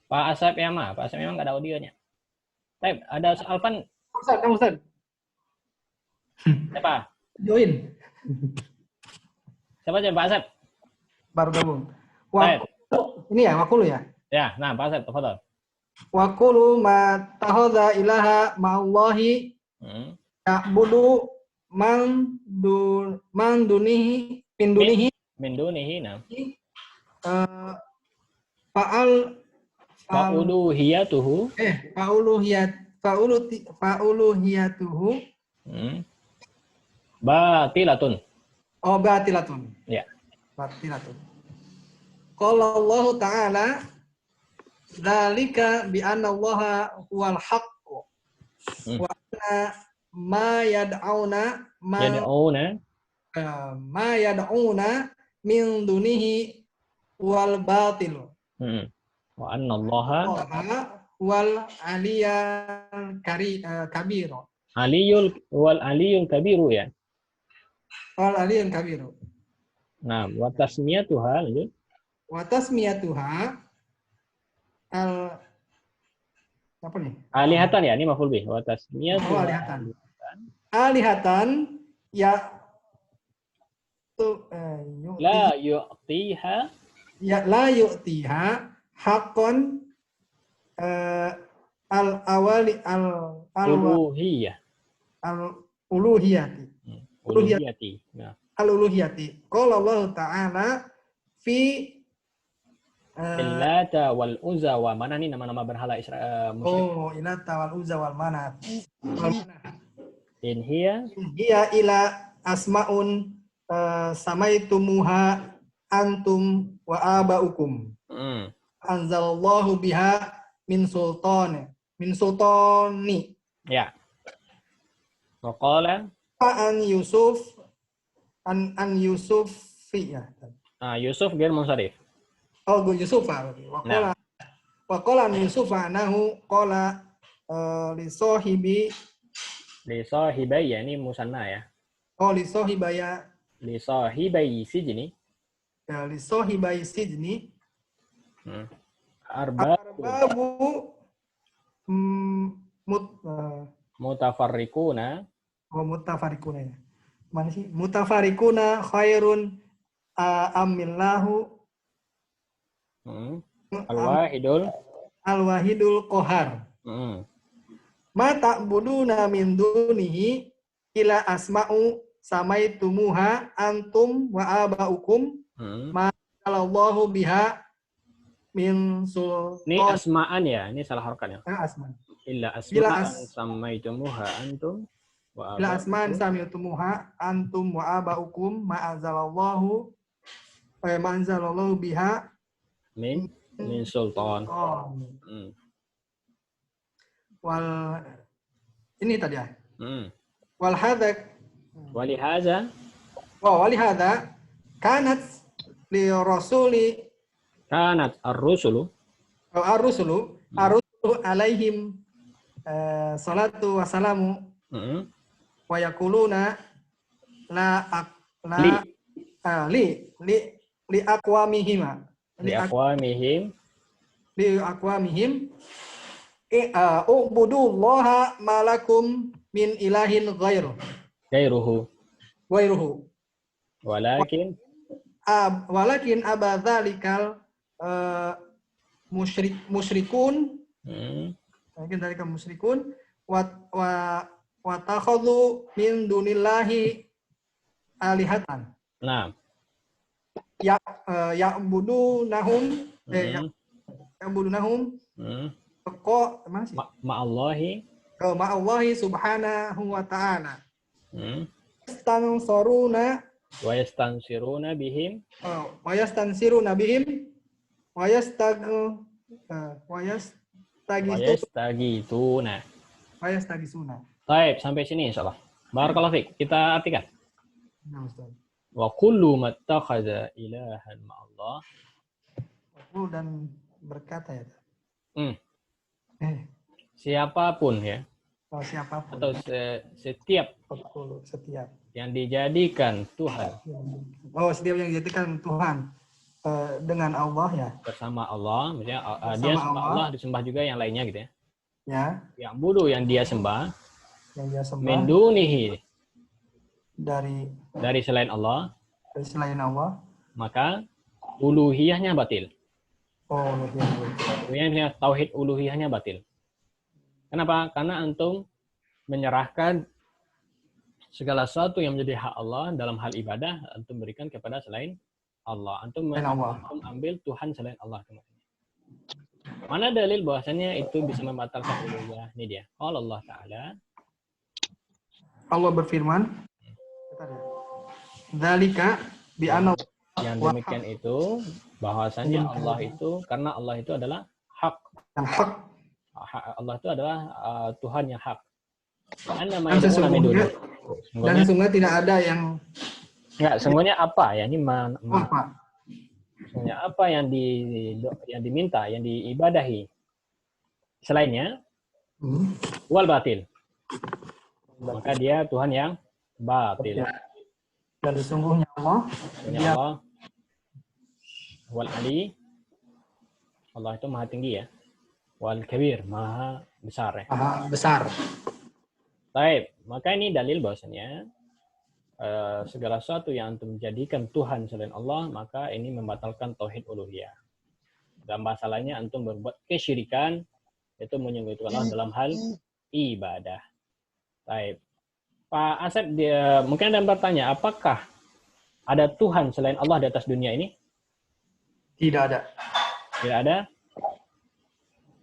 Pak Asep Yama, Pak Asep Yama nggak ada audionya. Baik, ada Alvan. Ustaz. Siapa? Join. Siapa aja Pak Asep? Baru gabung. Baik. Ini ya, wakulu ya? Ya, nah Pak Asep, tafadhol. Wakulu ma takhadha ilaha ma'allahi ya'budu man dunihi min dunihi min dunihi nah. Fa'uluhiyatuhu fa'uluhiyatuhu batilatun. Oh, batilatun. Ya. Batilatun. Qala Allah Ta'ala dzalika bi anna Allaha huwal haqq wa anna ma yad'una min dunihi wal batil. Wa anna Allaha wal aliyul kabir. Aliyul kabiru ya. Wal aliyul kabiru. Nah, wa tasmiyatuha lanjut. Wa tasmiyatuha apa nih? Alihatan ya, ini maf'ul bih. Wa tasmiyatuha. Alihatan ya la yu'tiha haqqan uluhiyati. Nah. Al-uluhiyati. Qala Allah Ta'ala fi Illata wal Uzza wa mana nih nama-nama berhala musyrik. Oh, Illata wal Uzza wal Manat. In hiya ila asmaun samaitumuha antum wa abaukum. Anzalallahu biha min sultani. Ya. Wa qala an Yusufi ya. Yusuf ghair munsharif. Oh, Yusuf. Wa qala an Yusuf anahu qala li sahibai ya, ini musanna ya. Oh, li sahibai sijni. Ya, li sahibai sijni. Arbabu mutafarriquna. Oh, mutafarriquna ya. Mana sih? Mutafarriquna khairun amillahu Al-Wahidul Qahar. Ma ta'buduna min dunihi ila asma'u samaitumuha antum wa abaukum ma Allahu biha min sultan. Ini asma'an ya, ini salah harakat ya. Asma'an. Illa asma'an samaitumuha antum wa abaukum. Ila asma'an samaitumuha antum wa abaukum ma anzalallahu biha min sultan. Wal ini tadi ya. Wal hadak walihaza kanat li rasuli kanat ar-rusulu alaihim salatu wassalamu wa yaquluna Li. Li aqwamihima. Li aqwamihim. Li aqwamihim. Ubudullaha malakum min ilahin Gairuhu. Walakin abadzalikal musyrikun. Mungkin dari kaum musyrikun wa takhadhu min dunillahi alihatan. Nah. Ya'budunahum masih ma'allahi subhanahu wa ta'ala. Yastansiruna bihim Wayastagisuna. Baik, sampai sini insyaallah. Barakallahu fiik. Kita artikan. Nah, Ustaz. Wa kullu mattakhadha ilahan ma'allah. Dan berkata ya. Siapapun ya. Siapapun. Atau setiap yang dijadikan Tuhan. Setiap yang dijadikan Tuhan dengan Allah ya. Bersama Allah, misalnya dia sembah Allah, disembah juga yang lainnya gitu ya. Ya. Yang bodoh yang dia sembah. Yang dia sembah. Min dunihi. Dari selain Allah. Dari selain Allah. Maka uluhiyahnya batil. Uluhiyah. Tauhid uluhiyahnya batil. Kenapa? Karena antum menyerahkan segala sesuatu yang menjadi hak Allah dalam hal ibadah, antum berikan kepada selain Allah. Antum ambil Tuhan selain Allah. Mana dalil bahwasanya itu bisa membatalkan uluhiyah? Ini dia. Allah Ta'ala. Allah berfirman, dzalika bi anna yang demikian itu bahwasanya Allah itu, karena Allah itu adalah hak. Yang hak. Allah itu adalah Tuhan yang hak. Dan sesungguhnya tidak ada yang sesungguhnya apa ya ini sesungguhnya apa yang diminta, yang diibadahi selainnya wal batil. Maka dia Tuhan yang batil. Dan sesungguhnya Allah wal ali, Allah itu maha tinggi ya. Wal kabir, maha besar ya. Maha besar. Baik, maka ini dalil bahwasanya segala sesuatu yang antum jadikan Tuhan selain Allah, maka ini membatalkan tauhid uluhiyah. Dan masalahnya antum berbuat kesyirikan, itu menyekutukan Allah dalam hal ibadah. Baik. Pak Asep, mungkin Anda bertanya, apakah ada Tuhan selain Allah di atas dunia ini? Tidak ada. Tidak ada?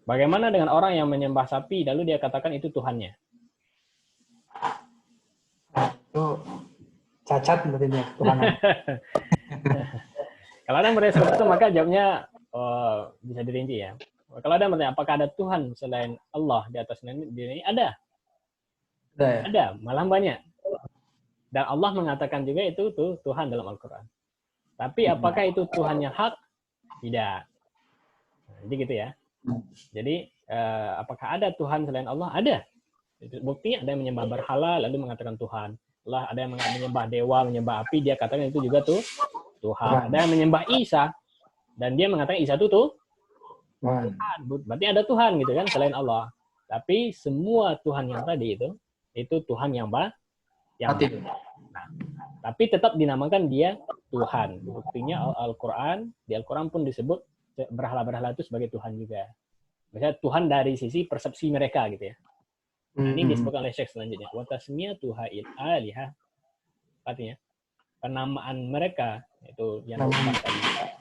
Bagaimana dengan orang yang menyembah sapi, lalu dia katakan itu Tuhannya? Itu cacat berarti dia ketuhanan. Kalau Anda merespon itu, maka jawabnya bisa dirinci ya. Kalau Anda bertanya, apakah ada Tuhan selain Allah di atas dunia ini? Ada. Ada, malah banyak. Dan Allah mengatakan juga itu Tuhan dalam Al-Quran. Tapi apakah itu Tuhan yang hak? Tidak. Jadi gitu ya. Jadi apakah ada Tuhan selain Allah? Ada. Buktinya ada yang menyembah berhala lalu mengatakan Tuhan. Allah ada yang menyembah dewa, menyembah api, dia katakan itu juga Tuhan. Ada yang menyembah Isa dan dia mengatakan Isa itu Tuhan. Berarti ada Tuhan gitu kan selain Allah. Tapi semua Tuhan yang tadi itu Tuhan yang batil. Nah, tapi tetap dinamakan dia Tuhan. Buktinya di Al-Quran pun disebut berhala-berhala itu sebagai Tuhan juga. Misalnya Tuhan dari sisi persepsi mereka gitu ya. Ini disebutkan oleh Syekh selanjutnya. Wa tasmiyatu ha'il alihah. Artinya penamaan mereka itu yang disebutkan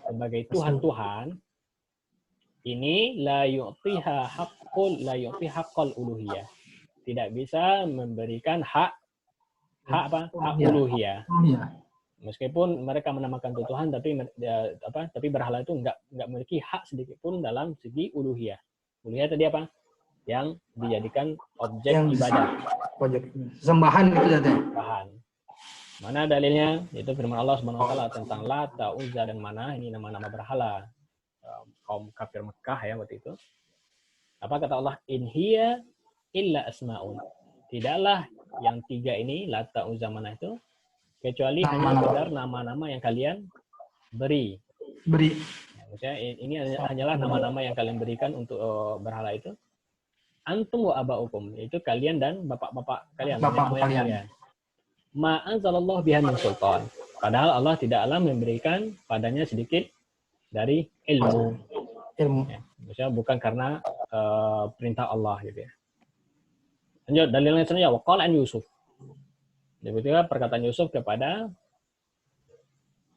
sebagai Tuhan-Tuhan ini la yu'tiha haqqal uluhiyah. Tidak bisa memberikan hak uluhiyah. Meskipun mereka menamakan itu Tuhan, tapi berhala itu enggak memiliki hak sedikit pun dalam segi uluhiyah. Uluhiyah tadi apa? Yang dijadikan objek ibadah. Sembahan gitu ya. Sembahan. Mana dalilnya? Itu firman Allah Subhanahu wa taala tentang Lata, Uzza dan Manah, ini nama-nama berhala kaum kafir Mekah ya waktu itu. Apa kata Allah? In hiya illa asmaun. Tidaklah yang tiga ini, Lata, Uzza, Manah itu kecuali hanya sekedar nama-nama yang kalian beri. Ya, maksudnya ini hanyalah nama-nama yang kalian berikan untuk berhala itu. Antum wa aba'ukum, yaitu kalian dan bapak-bapak kalian, nenek moyang kalian. Ma anzalallahu biha min sultan. Padahal Allah tidaklah memberikan padanya sedikit dari ilmu. Ya, maksudnya bukan karena perintah Allah gitu ya. Lanjut dalilnya selanjutnya waqala an Yusuf. Demikian perkataan Yusuf kepada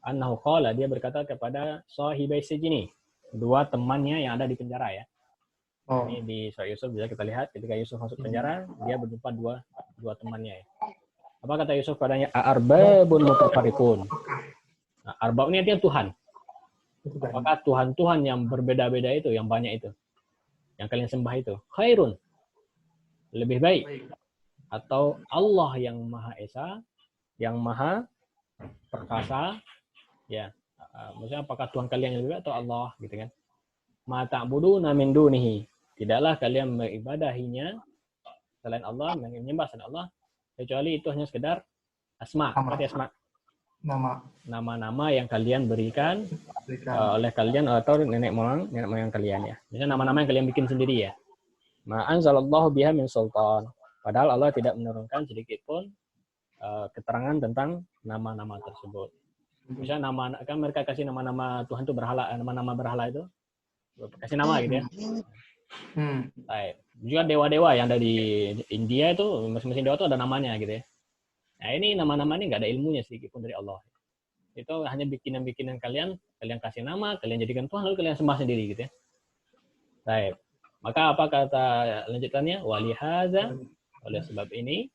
annahu qala, dia berkata kepada sahibai sijni, dua temannya yang ada di penjara ya. Ini di surah Yusuf bisa kita lihat ketika Yusuf masuk penjara, dia berjumpa dua temannya ya. Apa kata Yusuf padanya? Arbabun mutafarriqun. Nah, arbab ini artinya Tuhan. Apakah Tuhan-Tuhan yang berbeda-beda itu, yang banyak itu, yang kalian sembah itu, khairun, lebih baik, atau Allah yang Maha Esa, yang Maha Perkasa, ya, maksudnya apakah Tuhan kalian yang lebih baik atau Allah, gitu kan? Ma ta'buduna min dunihi, tidaklah kalian mengibadahinya selain Allah, menyembah selain Allah, kecuali itu hanya sekedar asma, asma. Nama-nama yang kalian berikan oleh kalian atau nenek moyang kalian ya. Misalnya nama-nama yang kalian bikin sendiri ya. Ma anzalallahu biha min sultan. Padahal Allah tidak menurunkan sedikit pun keterangan tentang nama-nama tersebut. Misalnya nama, kan mereka kasih nama-nama Tuhan itu berhala, nama-nama berhala itu kasih nama gitu ya. Baik. Juga dewa-dewa yang ada di India itu masing-masing dewa itu ada namanya gitu ya. Nah ini nama-nama ini nggak ada ilmunya sedikit pun dari Allah. Itu hanya bikinan-bikinan kalian kasih nama, kalian jadikan Tuhan, lalu kalian sembah sendiri gitu ya. Baik. Maka apa kata lanjutannya? Walihaza, oleh sebab ini,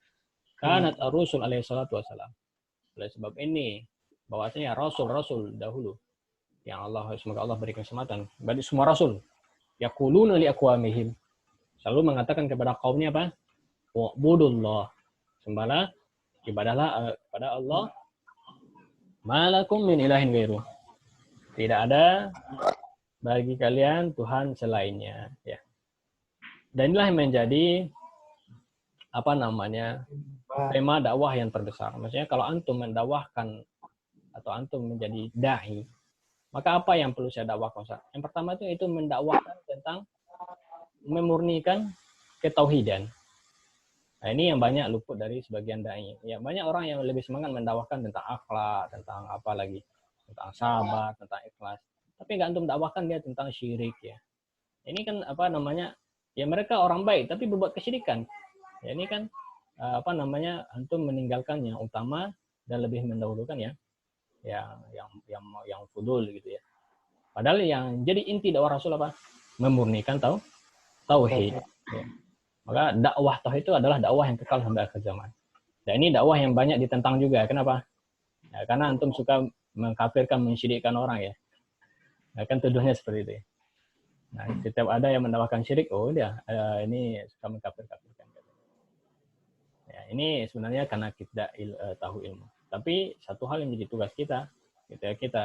kanat ar-rusul alaihi salatu wassalam. Oleh sebab ini, bahwasanya rasul-rasul dahulu, yang semoga Allah berikan keselamatan bagi semua rasul, yaquluna li aqwamihim, selalu mengatakan kepada kaumnya apa? Wa'budullah, sembahlah, ibadahlah kepada Allah, malakum min ilahin ghairu, tidak ada bagi kalian Tuhan selainnya ya. Dan inilah yang menjadi apa namanya tema dakwah yang terbesar. Maksudnya kalau antum mendakwahkan atau antum menjadi dai, maka apa yang perlu saya dakwahkan? Yang pertama itu mendakwahkan tentang memurnikan ketauhidan. Nah, ini yang banyak luput dari sebagian dai. Ya, banyak orang yang lebih semangat mendakwahkan tentang akhlak, tentang apa lagi, tentang sabar, tentang ikhlas. Tapi nggak antum dakwahkan dia tentang syirik ya. Ini kan apa namanya? Ya mereka orang baik tapi berbuat kesyirikan. Ya ini kan apa namanya? Antum meninggalkan yang utama dan lebih mendahulukan ya yang fudul gitu ya. Padahal yang jadi inti dakwah Rasul apa? Memurnikan tauhid. Ya. Maka dakwah tauhid itu adalah dakwah yang kekal sampai akhir zaman. Dan ini dakwah yang banyak ditentang juga. Kenapa? Ya, karena antum suka mengkafirkan, mensyirikkan orang ya. Nah, kan tuduhnya seperti itu. Nah, setiap ada yang mendakwahkan syirik, oh dia ini suka mengkafir-kafirkan. Ya, ini sebenarnya karena kita tahu ilmu. Tapi satu hal yang menjadi tugas kita, ketika kita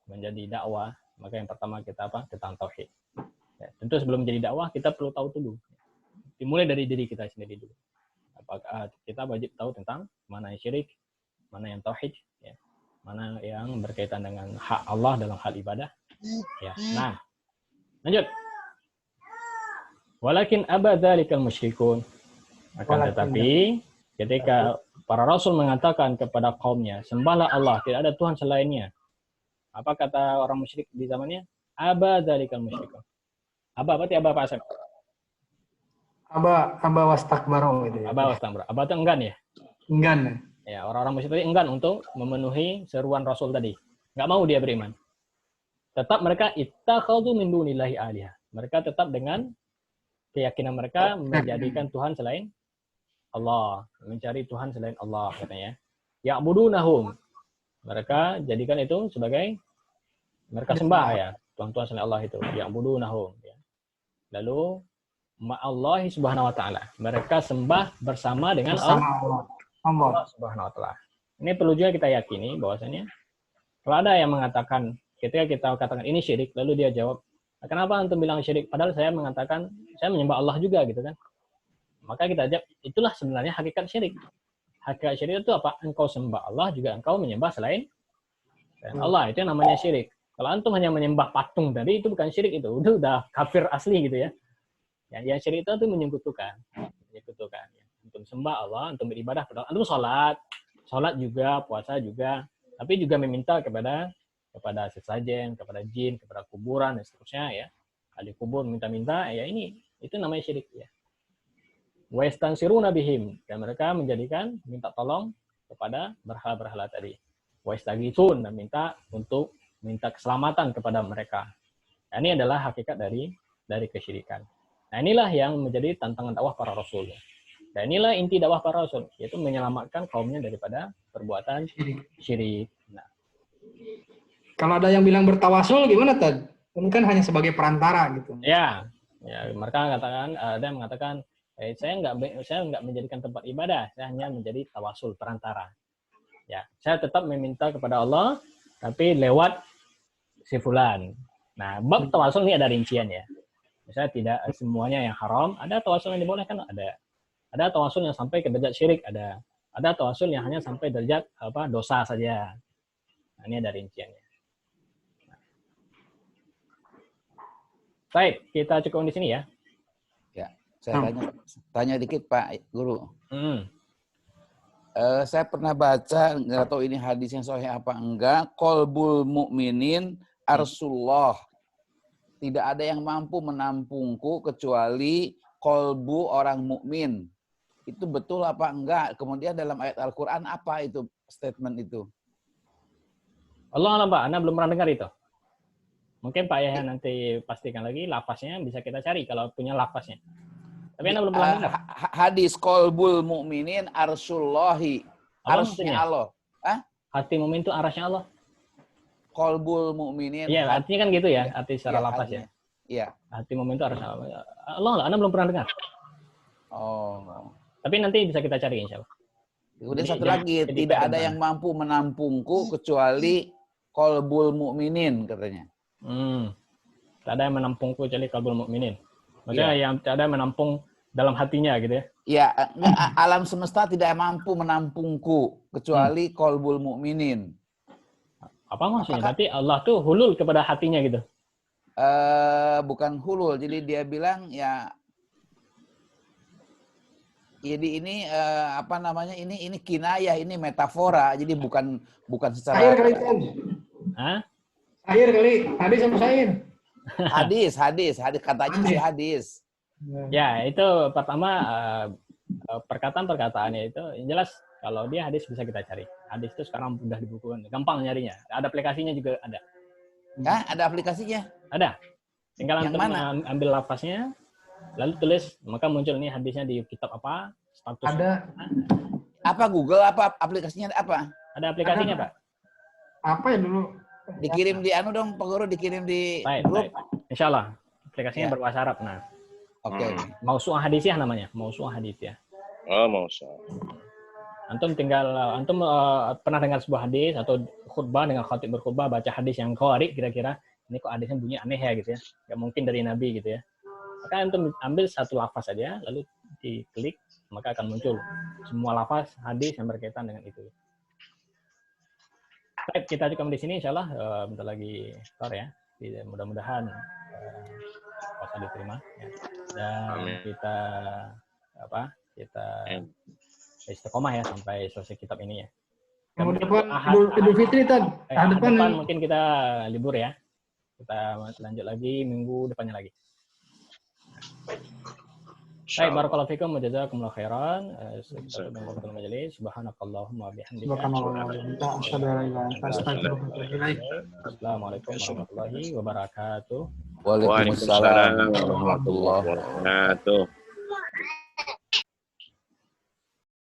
menjadi dakwah, maka yang pertama kita apa? Tentang tauhid. Ya, tentu sebelum menjadi dakwah kita perlu tahu dulu. Dimulai dari diri kita sendiri dulu. Apakah kita wajib tahu tentang mana yang syirik, mana yang tauhid, ya, mana yang berkaitan dengan hak Allah dalam hal ibadah. Ya. Nah, lanjut. Walakin aba dzalikal musyrikun. Akan tetapi ketika para rasul mengatakan kepada kaumnya, sembahlah Allah, tidak ada Tuhan selainnya. Apa kata orang musyrik di zamannya? Aba dzalikal musyrikun. Aba berarti aba apa asal? Aba wastakbaru gitu ya. Aba wastakbaru. Aba itu enggan ya? Enggan. Ya, orang-orang musyrik tadi enggan untuk memenuhi seruan Rasul tadi. Enggak mau dia beriman. Tetap mereka ittakhadhu min dunillahi alihah. Mereka tetap dengan keyakinan mereka menjadikan Tuhan selain Allah, mencari Tuhan selain Allah katanya. Ya'budunahum. Mereka jadikan itu sebagai mereka sembah ya, Tuhan-Tuhan selain Allah itu. Ya'budunahum ya. Lalu ma'allahi subhanahu wa ta'ala. Mereka sembah bersama dengan Allah subhanahu wa ta'ala. Ini perlu juga kita yakini bahwasanya kalau ada yang mengatakan, ketika kita katakan ini syirik, lalu dia jawab, kenapa antum bilang syirik? Padahal saya mengatakan, saya menyembah Allah juga gitu kan. Maka kita jawab, itulah sebenarnya hakikat syirik. Hakikat syirik itu apa? Engkau sembah Allah juga engkau menyembah selain Allah. Itu yang namanya syirik. Kalau antum hanya menyembah patung tadi itu bukan syirik, itu udah kafir asli gitu ya. Yang syirik itu menyekutukan. Antum sembah Allah, antum beribadah pada Allah, antum sholat juga, puasa juga, tapi juga meminta kepada sesajen, kepada jin, kepada kuburan dan seterusnya ya. Ahli kubur minta-minta, ya itu namanya syirik ya. Wa yastansiruna bihim, dan mereka minta tolong kepada berhala-berhala tadi. Wa yastaghithun, dan minta keselamatan kepada mereka. Nah, ini adalah hakikat dari kesyirikan. Nah, inilah yang menjadi tantangan dakwah para rasul. Dan inilah inti dakwah para rasul, yaitu menyelamatkan kaumnya daripada perbuatan syirik. Nah. Kalau ada yang bilang bertawasul gimana, Tad? Ini kan hanya sebagai perantara gitu. Ya, mereka ada yang mengatakan, saya nggak menjadikan tempat ibadah, saya hanya menjadi tawasul, perantara. Ya, saya tetap meminta kepada Allah, tapi lewat si fulan. Nah, bab tawasul ini ada rincian ya. Misalnya tidak semuanya yang haram, ada tawasul yang dibolehkan, ada tawasul yang sampai ke derajat syirik, ada tawasul yang hanya sampai derajat dosa saja. Nah, ini ada rinciannya. Baik, kita cukup di sini ya. Ya, saya tanya dikit Pak Guru. Saya pernah baca, nggak tahu ini hadis yang sahih apa enggak, qalbul mukminin arsullah. Tidak ada yang mampu menampungku kecuali qalbu orang mukmin. Itu betul apa enggak? Kemudian dalam ayat Al-Qur'an apa itu statement itu? Allah alam Pak, Anda belum pernah dengar itu. Mungkin Pak Yahya nanti pastikan lagi lafaznya, bisa kita cari kalau punya lafaznya. Tapi Anda belum pernah dengar. Hadis qalbul mukminin arsullahi. Arsnya Allah. Hati mukmin itu arasnya Allah. Qalbul mukminin. Iya, artinya kan gitu ya, arti secara lafaz ya. Iya. Hati mukmin itu arasnya Allah. Allah, Anda belum pernah dengar. Oh. Tapi nanti bisa kita cari insya Allah. Kemudian satu lagi, tidak ada yang mampu menampungku kecuali qalbul mukminin katanya. Tak ada yang menampungku kecuali qalbul mukminin. Maksudnya yang tak ada yang menampung dalam hatinya gitu ya. Iya, alam semesta tidak mampu menampungku kecuali qalbul mukminin. Apa maksudnya? Berarti Allah tuh hulul kepada hatinya gitu. Bukan hulul, jadi dia bilang ya. Jadi ini apa namanya? Ini kinayah, ini metafora. Jadi bukan secara. Air kali kan? Hah? Air kali, hadis sama sair. Hadis katanya sih hadis. Ya itu pertama perkataan-perkataannya itu yang jelas kalau dia hadis bisa kita cari. Hadis itu sekarang sudah dibukukan, gampang nyarinya. Ada aplikasinya juga ada. Ada aplikasinya? Ada. Tinggal antum ambil lafaznya, lalu tulis, maka muncul nih hadisnya di kitab apa, status. Ada. Apa Google, apa aplikasinya apa? Ada aplikasinya, Pak. Apa ya dulu? Dikirim di dong, Pak Guru, dikirim di grup. Insya Allah. Aplikasinya berbahasa Arab. Nah. Oke. Mausu'ah hadisiyah namanya. Mausu'ah hadisiyah. Oh, mausu'ah. Antum pernah dengar sebuah hadis atau khutbah dengan khatib berkhutbah baca hadis yang qari, kira-kira ini kok hadisnya bunyi aneh ya gitu ya. Nggak mungkin dari Nabi gitu ya. Maka antum ambil satu lafaz saja, lalu diklik, maka akan muncul semua lafaz hadis yang berkaitan dengan itu. Baik, kita cukup di sini insyaallah, bentar lagi sore ya. Mudah-mudahan puasa diterima ya. Dan kita istiqomah ya sampai selesai kitab ini ya. Minggu depan Idul Fitri Tad. Depan mungkin kita libur ya. Kita lanjut lagi minggu depannya lagi. Baik, barakallahu fikum wa jazakumullahu khairan. Subhanakallahumma wa bihamdika. Assalamualaikum warahmatullahi wabarakatuh. Waalaikumsalam warahmatullahi wabarakatuh.